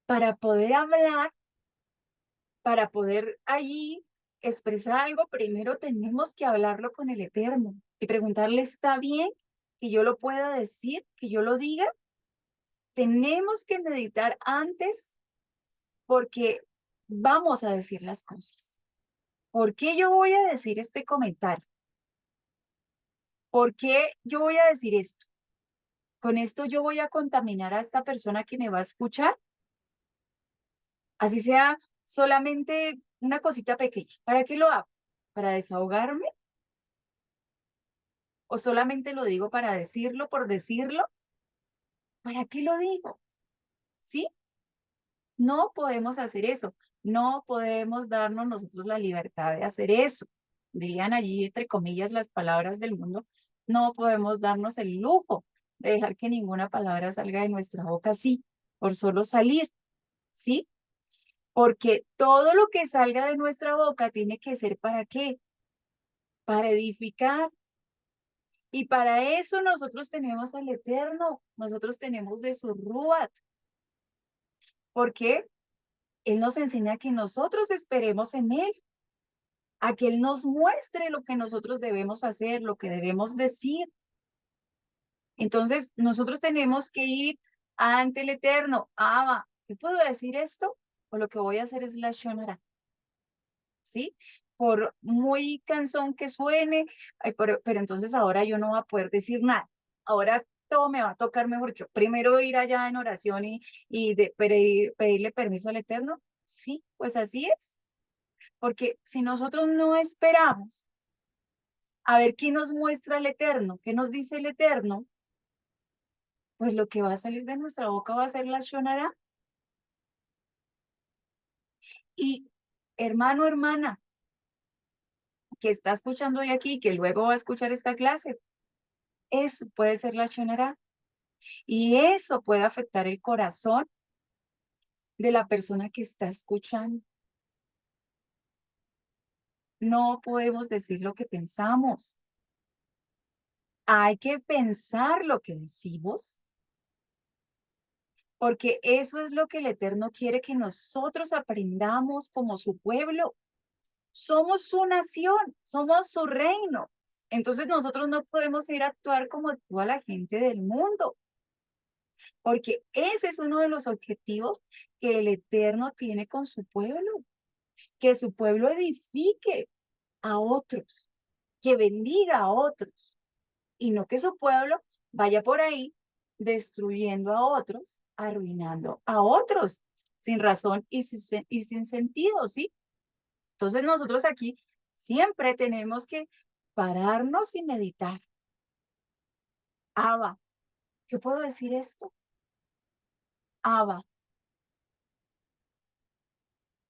para poder hablar, para poder allí expresar algo, primero tenemos que hablarlo con el Eterno y preguntarle, ¿está bien que yo lo pueda decir, que yo lo diga? Tenemos que meditar antes porque vamos a decir las cosas. ¿Por qué yo voy a decir este comentario? ¿Por qué yo voy a decir esto? ¿Con esto yo voy a contaminar a esta persona que me va a escuchar? Así sea solamente una cosita pequeña. ¿Para qué lo hago? ¿Para desahogarme? ¿O solamente lo digo para decirlo por decirlo? ¿Para qué lo digo? ¿Sí? No podemos hacer eso. No podemos darnos nosotros la libertad de hacer eso. Dirían allí, entre comillas, las palabras del mundo. No podemos darnos el lujo de dejar que ninguna palabra salga de nuestra boca así, por solo salir. ¿Sí? Porque todo lo que salga de nuestra boca tiene que ser ¿para qué? Para edificar. Y para eso nosotros tenemos al Eterno, nosotros tenemos de su Ruach, porque Él nos enseña que nosotros esperemos en Él, a que Él nos muestre lo que nosotros debemos hacer, lo que debemos decir. Entonces, nosotros tenemos que ir ante el Eterno. Abba, ¿te puedo decir esto? O lo que voy a hacer es la shonara. ¿Sí? Por muy cansón que suene, ay, pero entonces ahora yo no voy a poder decir nada. Ahora todo me va a tocar, mejor dicho, primero ir allá en oración y pedirle permiso al Eterno. Sí, pues así es. Porque si nosotros no esperamos a ver qué nos muestra el Eterno, qué nos dice el Eterno, pues lo que va a salir de nuestra boca va a ser la shonara. Y hermano, hermana, que está escuchando hoy aquí, que luego va a escuchar esta clase, eso puede ser la shonara. Y eso puede afectar el corazón de la persona que está escuchando. No podemos decir lo que pensamos. Hay que pensar lo que decimos, porque eso es lo que el Eterno quiere que nosotros aprendamos como su pueblo. Somos su nación, somos su reino. Entonces nosotros no podemos ir a actuar como actúa la gente del mundo, porque ese es uno de los objetivos que el Eterno tiene con su pueblo, que su pueblo edifique a otros, que bendiga a otros, y no que su pueblo vaya por ahí destruyendo a otros, arruinando a otros, sin razón y sin sentido, ¿sí? Entonces nosotros aquí siempre tenemos que pararnos y meditar. Abba, ¿yo puedo decir esto? Abba,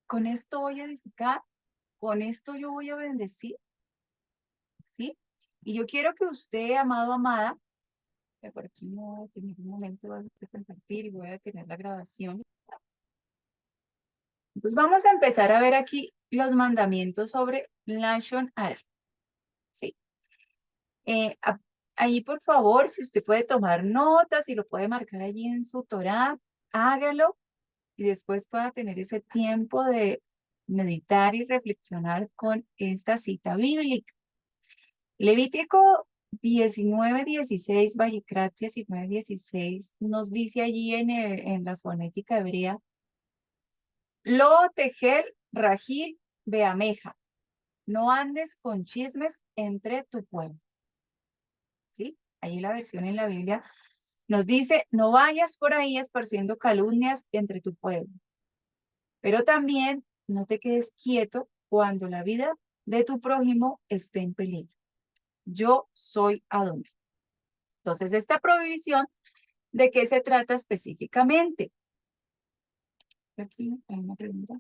con esto voy a edificar, con esto yo voy a bendecir, ¿sí? Y yo quiero que usted, amado, amada, que por aquí no voy a tener un momento, voy a compartir y voy a tener la grabación. Pues vamos a empezar a ver aquí los mandamientos sobre Lashon Hara, ¿sí? Ahí, por favor, si usted puede tomar notas y lo puede marcar allí en su Torá, hágalo y después pueda tener ese tiempo de meditar y reflexionar con esta cita bíblica. Levítico 19:16, Vayikrat 19:16, nos dice allí en la fonética hebrea, Lo tegel rajil beameja, no andes con chismes entre tu pueblo. ¿Sí? Ahí la versión en la Biblia nos dice, no vayas por ahí esparciendo calumnias entre tu pueblo. Pero también no te quedes quieto cuando la vida de tu prójimo esté en peligro. Yo soy Adonai. Entonces, esta prohibición, ¿de qué se trata específicamente? Aquí hay una pregunta.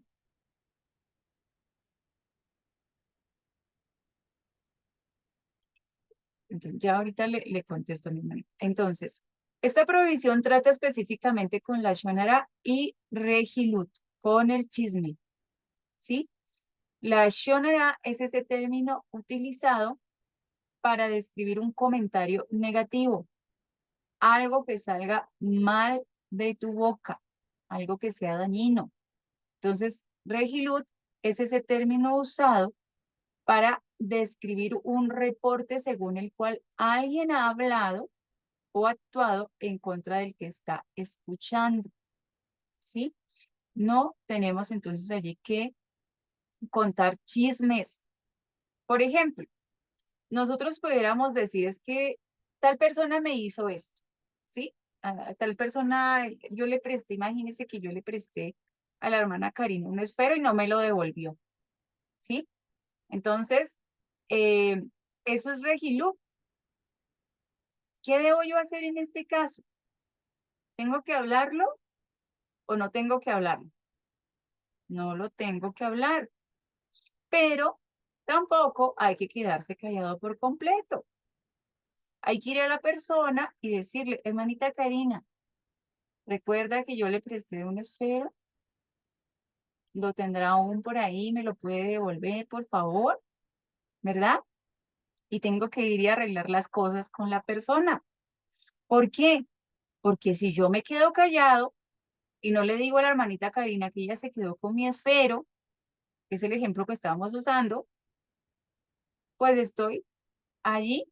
Entonces, ya ahorita le contesto a mi hermanita. Entonces, esta prohibición trata específicamente con la Shonara y Regilut, con el chisme, ¿sí? La Shonara es ese término utilizado para describir un comentario negativo, algo que salga mal de tu boca, algo que sea dañino. Entonces, Regilut es ese término usado para describir un reporte según el cual alguien ha hablado o actuado en contra del que está escuchando, ¿sí? No tenemos entonces allí que contar chismes. Por ejemplo, nosotros pudiéramos decir es que tal persona me hizo esto, ¿sí? A tal persona, yo le presté, imagínese que yo le presté a la hermana Karina un esfero y no me lo devolvió, ¿sí? Entonces, eso es regilú. ¿Qué debo yo hacer en este caso? ¿Tengo que hablarlo o no tengo que hablarlo? No lo tengo que hablar, pero tampoco hay que quedarse callado por completo. Hay que ir a la persona y decirle, hermanita Karina, recuerda que yo le presté un esfero, lo tendrá aún por ahí, me lo puede devolver, por favor, ¿verdad? Y tengo que ir y arreglar las cosas con la persona. ¿Por qué? Porque si yo me quedo callado y no le digo a la hermanita Karina que ella se quedó con mi esfero, que es el ejemplo que estábamos usando, pues estoy allí.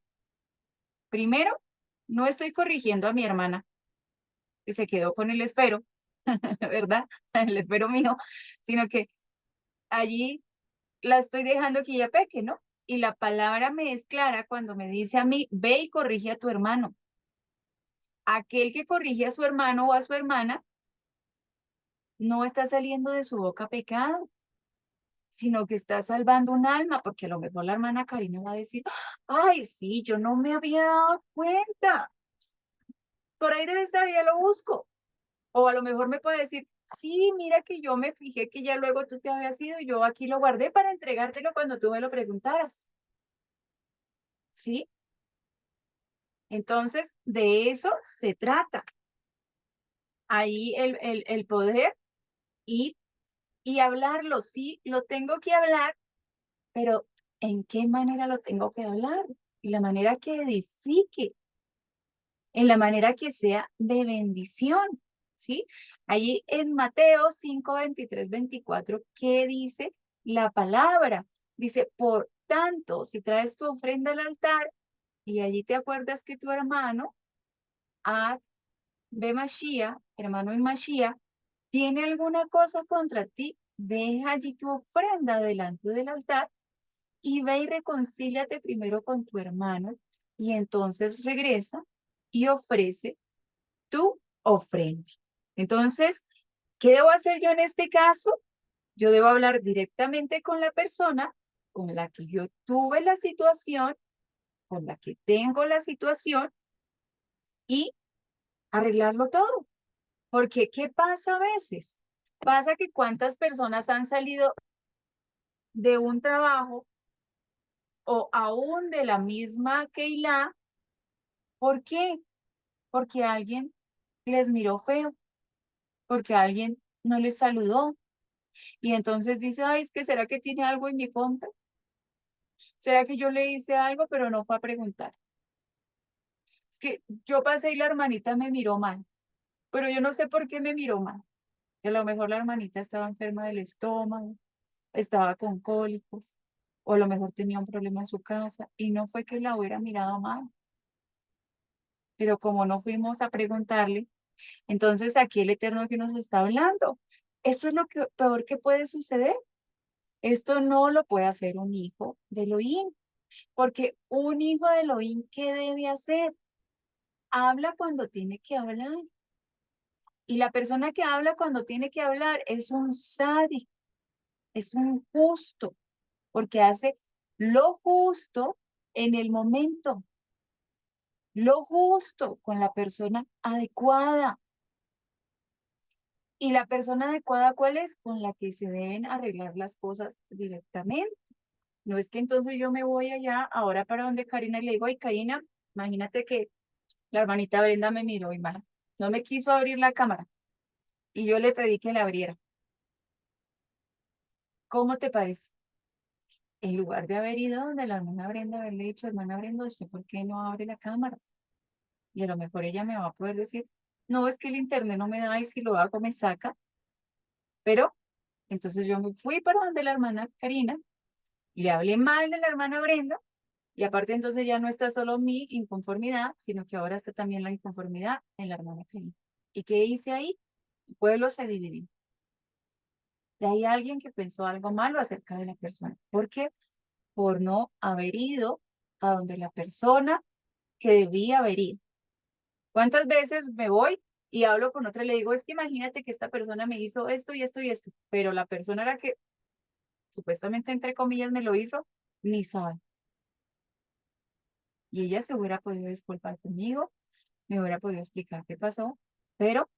Primero, no estoy corrigiendo a mi hermana que se quedó con el esfero, ¿verdad? El esfero mío, sino que allí la estoy dejando que ella peque, ¿no? Y la palabra me es clara cuando me dice a mí, ve y corrige a tu hermano. Aquel que corrige a su hermano o a su hermana no está saliendo de su boca pecado, sino que está salvando un alma, porque a lo mejor la hermana Karina va a decir, ay, sí, yo no me había dado cuenta. Por ahí debe estar, ya lo busco. O a lo mejor me puede decir, sí, mira que yo me fijé que ya luego tú te habías ido y yo aquí lo guardé para entregártelo cuando tú me lo preguntaras. ¿Sí? Entonces, de eso se trata. Ahí el poder ir y hablarlo. Sí, lo tengo que hablar, pero ¿en qué manera lo tengo que hablar? En la manera que edifique, en la manera que sea de bendición. ¿Sí? Allí en Mateo 5, 23, 24, ¿qué dice la palabra? Dice, por tanto, si traes tu ofrenda al altar y allí te acuerdas que tu hermano, Ad Mashiach, hermano en Mashiach, tiene alguna cosa contra ti, deja allí tu ofrenda delante del altar y ve y reconcíliate primero con tu hermano y entonces regresa y ofrece tu ofrenda. Entonces, ¿qué debo hacer yo en este caso? Yo debo hablar directamente con la persona con la que yo tuve la situación, con la que tengo la situación y arreglarlo todo. Porque, ¿qué pasa a veces? Pasa que cuántas personas han salido de un trabajo o aún de la misma Keilah. ¿Por qué? Porque alguien les miró feo, porque alguien no les saludó. Y entonces dice, ay, es que ¿será que tiene algo en mi contra? ¿Será que yo le hice algo, pero no fue a preguntar? Es que yo pasé y la hermanita me miró mal, pero yo no sé por qué me miró mal. A lo mejor la hermanita estaba enferma del estómago, estaba con cólicos, o a lo mejor tenía un problema en su casa y no fue que la hubiera mirado mal. Pero como no fuimos a preguntarle, entonces aquí el Eterno que nos está hablando. Esto es lo peor que puede suceder. Esto no lo puede hacer un hijo de Elohim, porque un hijo de Elohim, ¿qué debe hacer? Habla cuando tiene que hablar. Y la persona que habla cuando tiene que hablar es un sádico, es un justo, porque hace lo justo en el momento, lo justo con la persona adecuada. ¿Y la persona adecuada cuál es? Con la que se deben arreglar las cosas directamente. No es que entonces yo me voy allá ahora para donde Karina y le digo, ay Karina, imagínate que la hermanita Brenda me miró y mal, no me quiso abrir la cámara y yo le pedí que la abriera. ¿Cómo te parece? En lugar de haber ido donde la hermana Brenda, haberle dicho, hermana Brenda, ¿usted por qué no abre la cámara? Y a lo mejor ella me va a poder decir, no, es que el internet no me da y si lo hago me saca. Pero entonces yo me fui para donde la hermana Karina y le hablé mal de la hermana Brenda. Y aparte entonces ya no está solo mi inconformidad, sino que ahora está también la inconformidad en la hermana Karina. ¿Y qué hice ahí? El pueblo se dividió. De ahí alguien que pensó algo malo acerca de la persona. ¿Por qué? Por no haber ido a donde la persona que debía haber ido. ¿Cuántas veces me voy y hablo con otra y le digo, es que imagínate que esta persona me hizo esto y esto y esto, pero la persona a la que supuestamente, entre comillas, me lo hizo, ni sabe. Y ella se hubiera podido disculpar conmigo, me hubiera podido explicar qué pasó, pero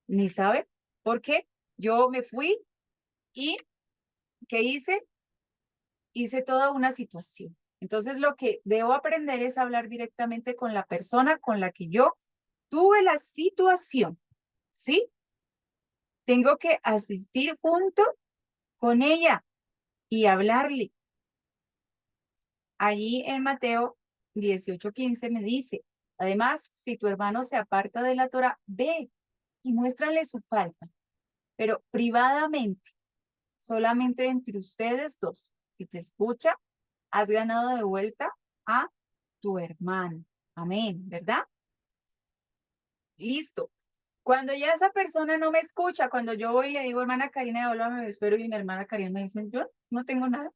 ni sabe por qué. Yo me fui y ¿qué hice? Hice toda una situación. Entonces lo que debo aprender es hablar directamente con la persona con la que yo tuve la situación, ¿sí? Tengo que asistir junto con ella y hablarle. Allí en Mateo 18:15 me dice, además, si tu hermano se aparta de la Torah, ve y muéstrale su falta, pero privadamente, solamente entre ustedes dos. Si te escucha, has ganado de vuelta a tu hermano. Amén, ¿verdad? Listo. Cuando ya esa persona no me escucha, cuando yo voy y le digo, hermana Karina, hola, me espero, y mi hermana Karina me dice, yo no tengo nada.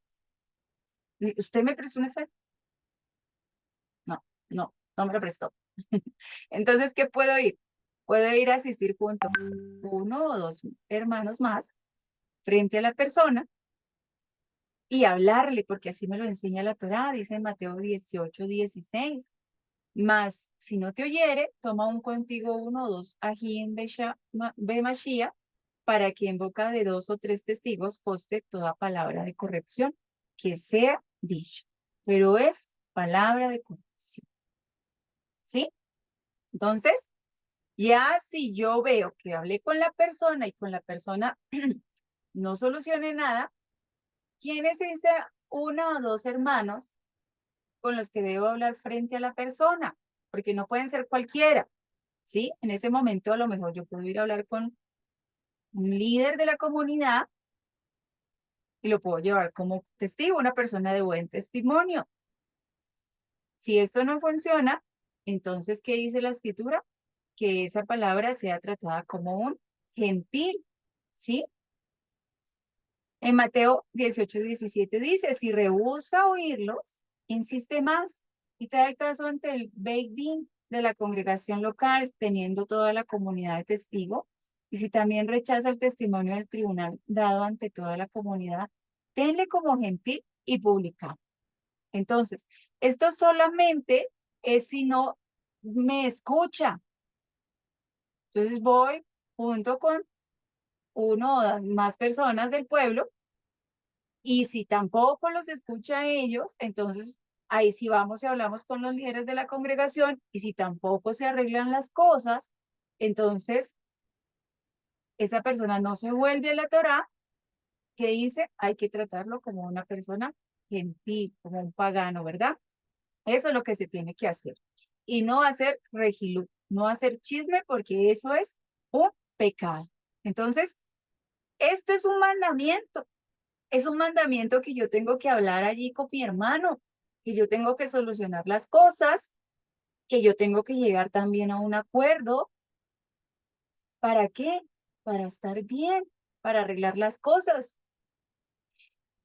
¿Usted me prestó una fe? No me lo prestó. Entonces, ¿qué puedo ir? Puedo ir a asistir junto uno o dos hermanos más frente a la persona y hablarle, porque así me lo enseña la Torá, dice en Mateo 18:16. Mas, si no te oyere, toma un contigo uno o dos ají en Bemashia, para que en boca de dos o tres testigos conste toda palabra de corrección que sea dicha. Pero es palabra de corrección. ¿Sí? Entonces, ya si yo veo que hablé con la persona y con la persona no solucione nada, ¿quiénes dice uno o dos hermanos con los que debo hablar frente a la persona? Porque no pueden ser cualquiera, ¿sí? En ese momento a lo mejor yo puedo ir a hablar con un líder de la comunidad y lo puedo llevar como testigo, una persona de buen testimonio. Si esto no funciona, entonces, ¿qué dice la escritura? Que esa palabra sea tratada como un gentil, ¿sí? En Mateo 18:17 dice, si rehúsa oírlos, insiste más y trae el caso ante el Beit Din de la congregación local, teniendo toda la comunidad de testigo. Y si también rechaza el testimonio del tribunal dado ante toda la comunidad, tenle como gentil y publicado. Entonces, esto solamente es si no me escucha. Entonces voy junto con uno o más personas del pueblo, y si tampoco los escucha a ellos, entonces ahí sí vamos y hablamos con los líderes de la congregación, y si tampoco se arreglan las cosas, entonces esa persona no se vuelve a la Torá, que dice hay que tratarlo como una persona gentil, como un pagano, ¿verdad? Eso es lo que se tiene que hacer. Y no hacer regilú, no hacer chisme, porque eso es un pecado. Entonces, este es un mandamiento que yo tengo que hablar allí con mi hermano, que yo tengo que solucionar las cosas, que yo tengo que llegar también a un acuerdo. ¿Para qué? Para estar bien, para arreglar las cosas,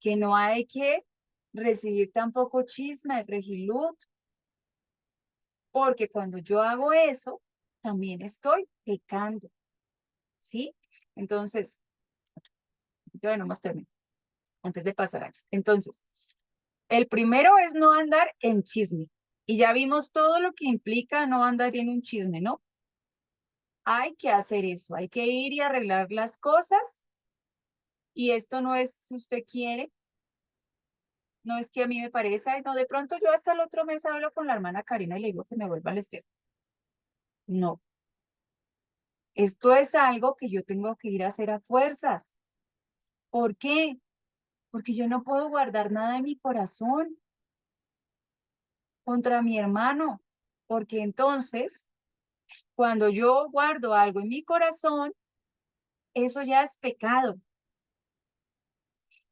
que no hay que recibir tampoco chisme, regilut, porque cuando yo hago eso, también estoy pecando, ¿sí? Entonces, ya no hemos terminado, antes de pasar allá. Entonces, el primero es no andar en chisme. Y ya vimos todo lo que implica no andar en un chisme, ¿no? Hay que hacer eso, hay que ir y arreglar las cosas. Y esto no es si usted quiere, no es que a mí me parece, ay, no, de pronto yo hasta el otro mes hablo con la hermana Karina y le digo que me vuelva al espejo. No, esto es algo que yo tengo que ir a hacer a fuerzas. ¿Por qué? Porque yo no puedo guardar nada en mi corazón contra mi hermano, porque entonces, cuando yo guardo algo en mi corazón, eso ya es pecado.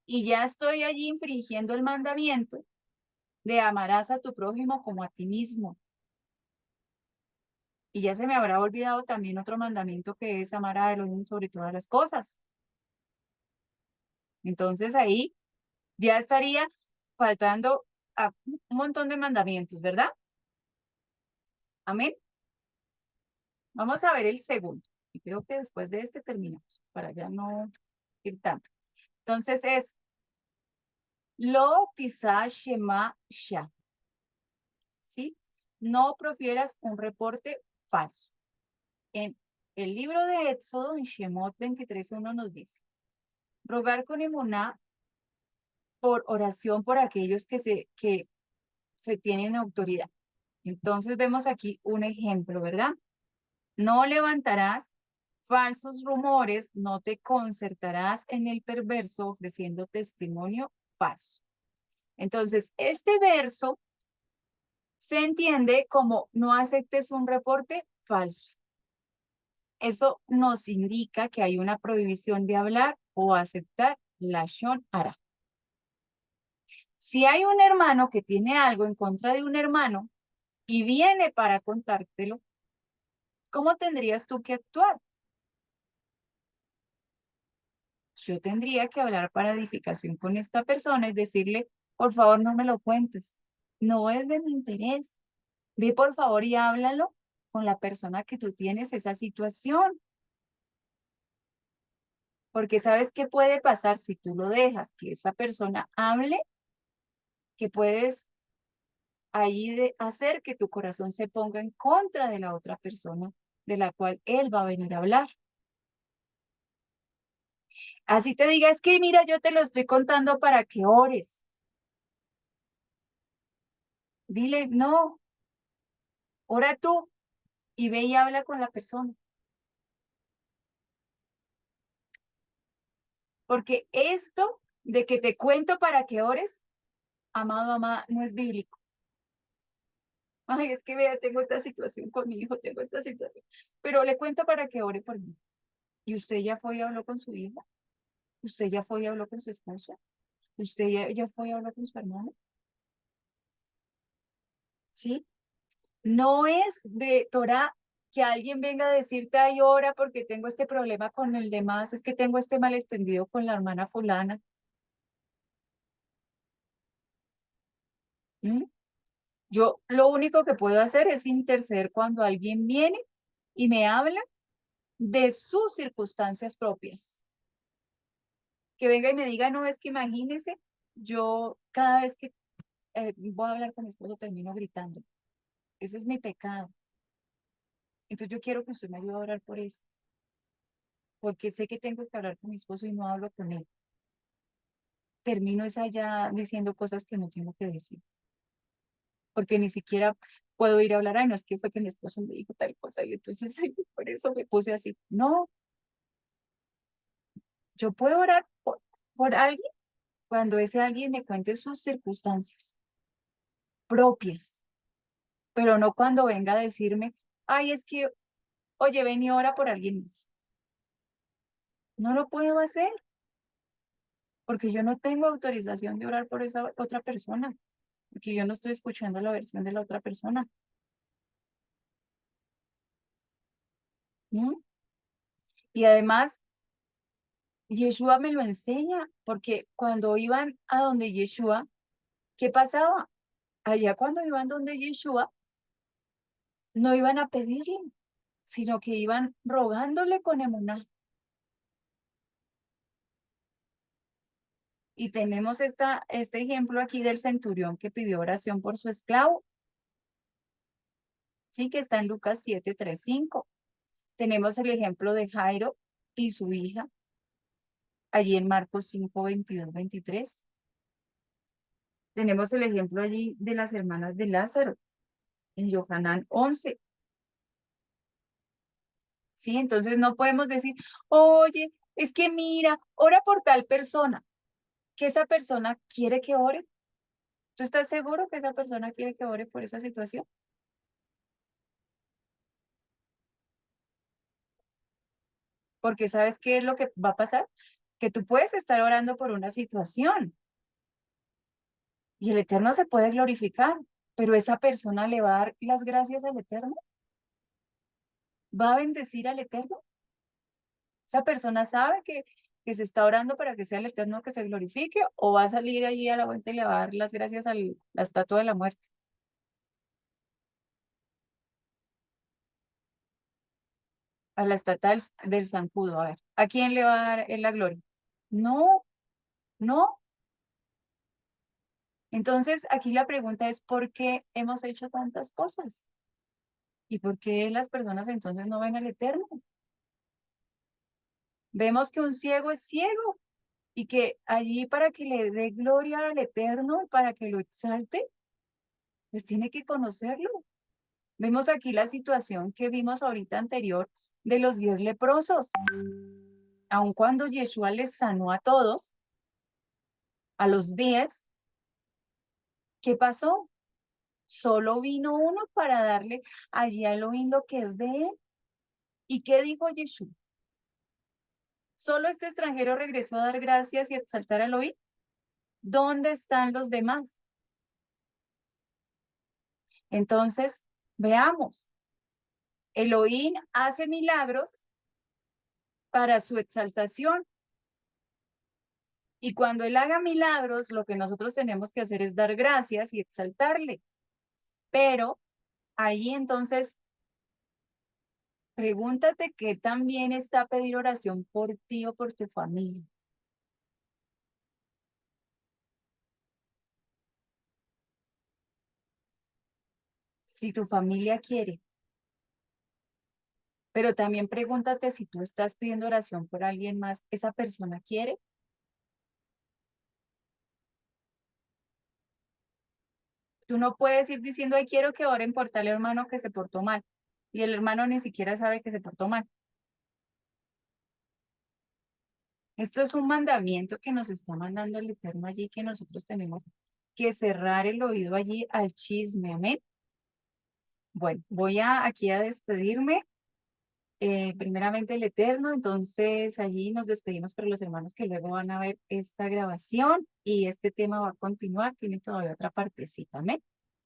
Y ya estoy allí infringiendo el mandamiento de amarás a tu prójimo como a ti mismo. Y ya se me habrá olvidado también otro mandamiento, que es amar a Elohim sobre todas las cosas. Entonces ahí ya estaría faltando a un montón de mandamientos, ¿verdad? Amén. Vamos a ver el segundo. Y creo que después de este terminamos, para ya no ir tanto. Entonces es lo tisa shema sha. ¿Sí? No profieras un reporte falso. En el libro de Éxodo, en Shemot 23:1 nos dice, rogar con emuná por oración por aquellos que se tienen autoridad. Entonces vemos aquí un ejemplo, ¿verdad? No levantarás falsos rumores, no te concertarás en el perverso ofreciendo testimonio falso. Entonces, este verso se entiende como no aceptes un reporte falso. Eso nos indica que hay una prohibición de hablar o aceptar lashon hara. Si hay un hermano que tiene algo en contra de un hermano y viene para contártelo, ¿cómo tendrías tú que actuar? Yo tendría que hablar para edificación con esta persona y decirle, por favor, no me lo cuentes. No es de mi interés. Ve por favor y háblalo con la persona que tú tienes esa situación. Porque ¿sabes qué puede pasar si tú lo dejas que esa persona hable? Que puedes ahí hacer que tu corazón se ponga en contra de la otra persona de la cual él va a venir a hablar. Así te diga, es que mira, yo te lo estoy contando para que ores. Dile, no, ora tú y ve y habla con la persona. Porque esto de que te cuento para que ores, amado, amada, no es bíblico. Ay, es que vea, tengo esta situación con mi hijo, tengo esta situación. Pero le cuento para que ore por mí. ¿Y usted ya fue y habló con su hijo? ¿Usted ya fue y habló con su esposo? ¿Usted ya fue y habló con su hermano? ¿Sí? No es de Torah que alguien venga a decirte, ay, ora porque tengo este problema con el demás, es que tengo este malentendido con la hermana fulana. ¿Mm? Yo lo único que puedo hacer es interceder cuando alguien viene y me habla de sus circunstancias propias. Que venga y me diga, no, es que imagínese, yo cada vez que voy a hablar con mi esposo termino gritando. Ese es mi pecado. Entonces yo quiero que usted me ayude a orar por eso. porque sé que tengo que hablar con mi esposo y no hablo con él. Termino es allá diciendo cosas que no tengo que decir, porque ni siquiera puedo ir a hablar, ay, no, es que fue que mi esposo me dijo tal cosa y entonces ay, por eso me puse así. No, yo puedo orar por alguien cuando ese alguien me cuente sus circunstancias propias, pero no cuando venga a decirme, ay, es que, oye, ven y ora por alguien más. No lo puedo hacer, porque yo no tengo autorización de orar por esa otra persona, porque yo no estoy escuchando la versión de la otra persona. ¿Mm? Y además, Yeshua me lo enseña, porque cuando iban a donde Yeshua, ¿qué pasaba? Allá cuando iban donde Yeshua, no iban a pedirle, sino que iban rogándole con emuná. Y tenemos este ejemplo aquí del centurión que pidió oración por su esclavo, sí, que está en Lucas 7, 3, 5. Tenemos el ejemplo de Jairo y su hija, allí en Marcos 5, 22, 23. Tenemos el ejemplo allí de las hermanas de Lázaro, en Yohanan 11. Sí, entonces no podemos decir, oye, es que mira, ora por tal persona, que esa persona quiere que ore. ¿Tú estás seguro que esa persona quiere que ore por esa situación? Porque ¿sabes qué es lo que va a pasar? Que tú puedes estar orando por una situación y el Eterno se puede glorificar, pero esa persona le va a dar las gracias al Eterno, va a bendecir al Eterno. Esa persona sabe que se está orando para que sea el Eterno que se glorifique, o va a salir allí a la vuelta y le va a dar las gracias a la estatua de la muerte. A la estatua del zancudo. A ver, ¿a quién le va a dar la gloria? No, no. Entonces, aquí la pregunta es, ¿por qué hemos hecho tantas cosas? ¿Y por qué las personas entonces no ven al Eterno? Vemos que un ciego es ciego y que allí para que le dé gloria al Eterno y para que lo exalte, pues tiene que conocerlo. Vemos aquí la situación que vimos ahorita anterior de los 10 leprosos. Aun cuando Yeshua les sanó a todos, a los 10, ¿qué pasó? Solo vino uno para darle allí a Elohim lo que es de él. ¿Y qué dijo Yeshua? ¿Solo este extranjero regresó a dar gracias y exaltar a Elohim? ¿Dónde están los demás? Entonces, veamos. Elohim hace milagros para su exaltación. Y cuando Él haga milagros, lo que nosotros tenemos que hacer es dar gracias y exaltarle. Pero ahí entonces, pregúntate qué también está a pedir oración por ti o por tu familia. Si tu familia quiere. Pero también pregúntate si tú estás pidiendo oración por alguien más, ¿esa persona quiere? Tú no puedes ir diciendo, ay, quiero que oren por tal hermano que se portó mal. Y el hermano ni siquiera sabe que se portó mal. Esto es un mandamiento que nos está mandando el Eterno allí, que nosotros tenemos que cerrar el oído allí al chisme. Amén. Bueno, voy aquí a despedirme. Primeramente el Eterno, entonces allí nos despedimos para los hermanos que luego van a ver esta grabación y este tema va a continuar, tiene todavía otra partecita. Amén.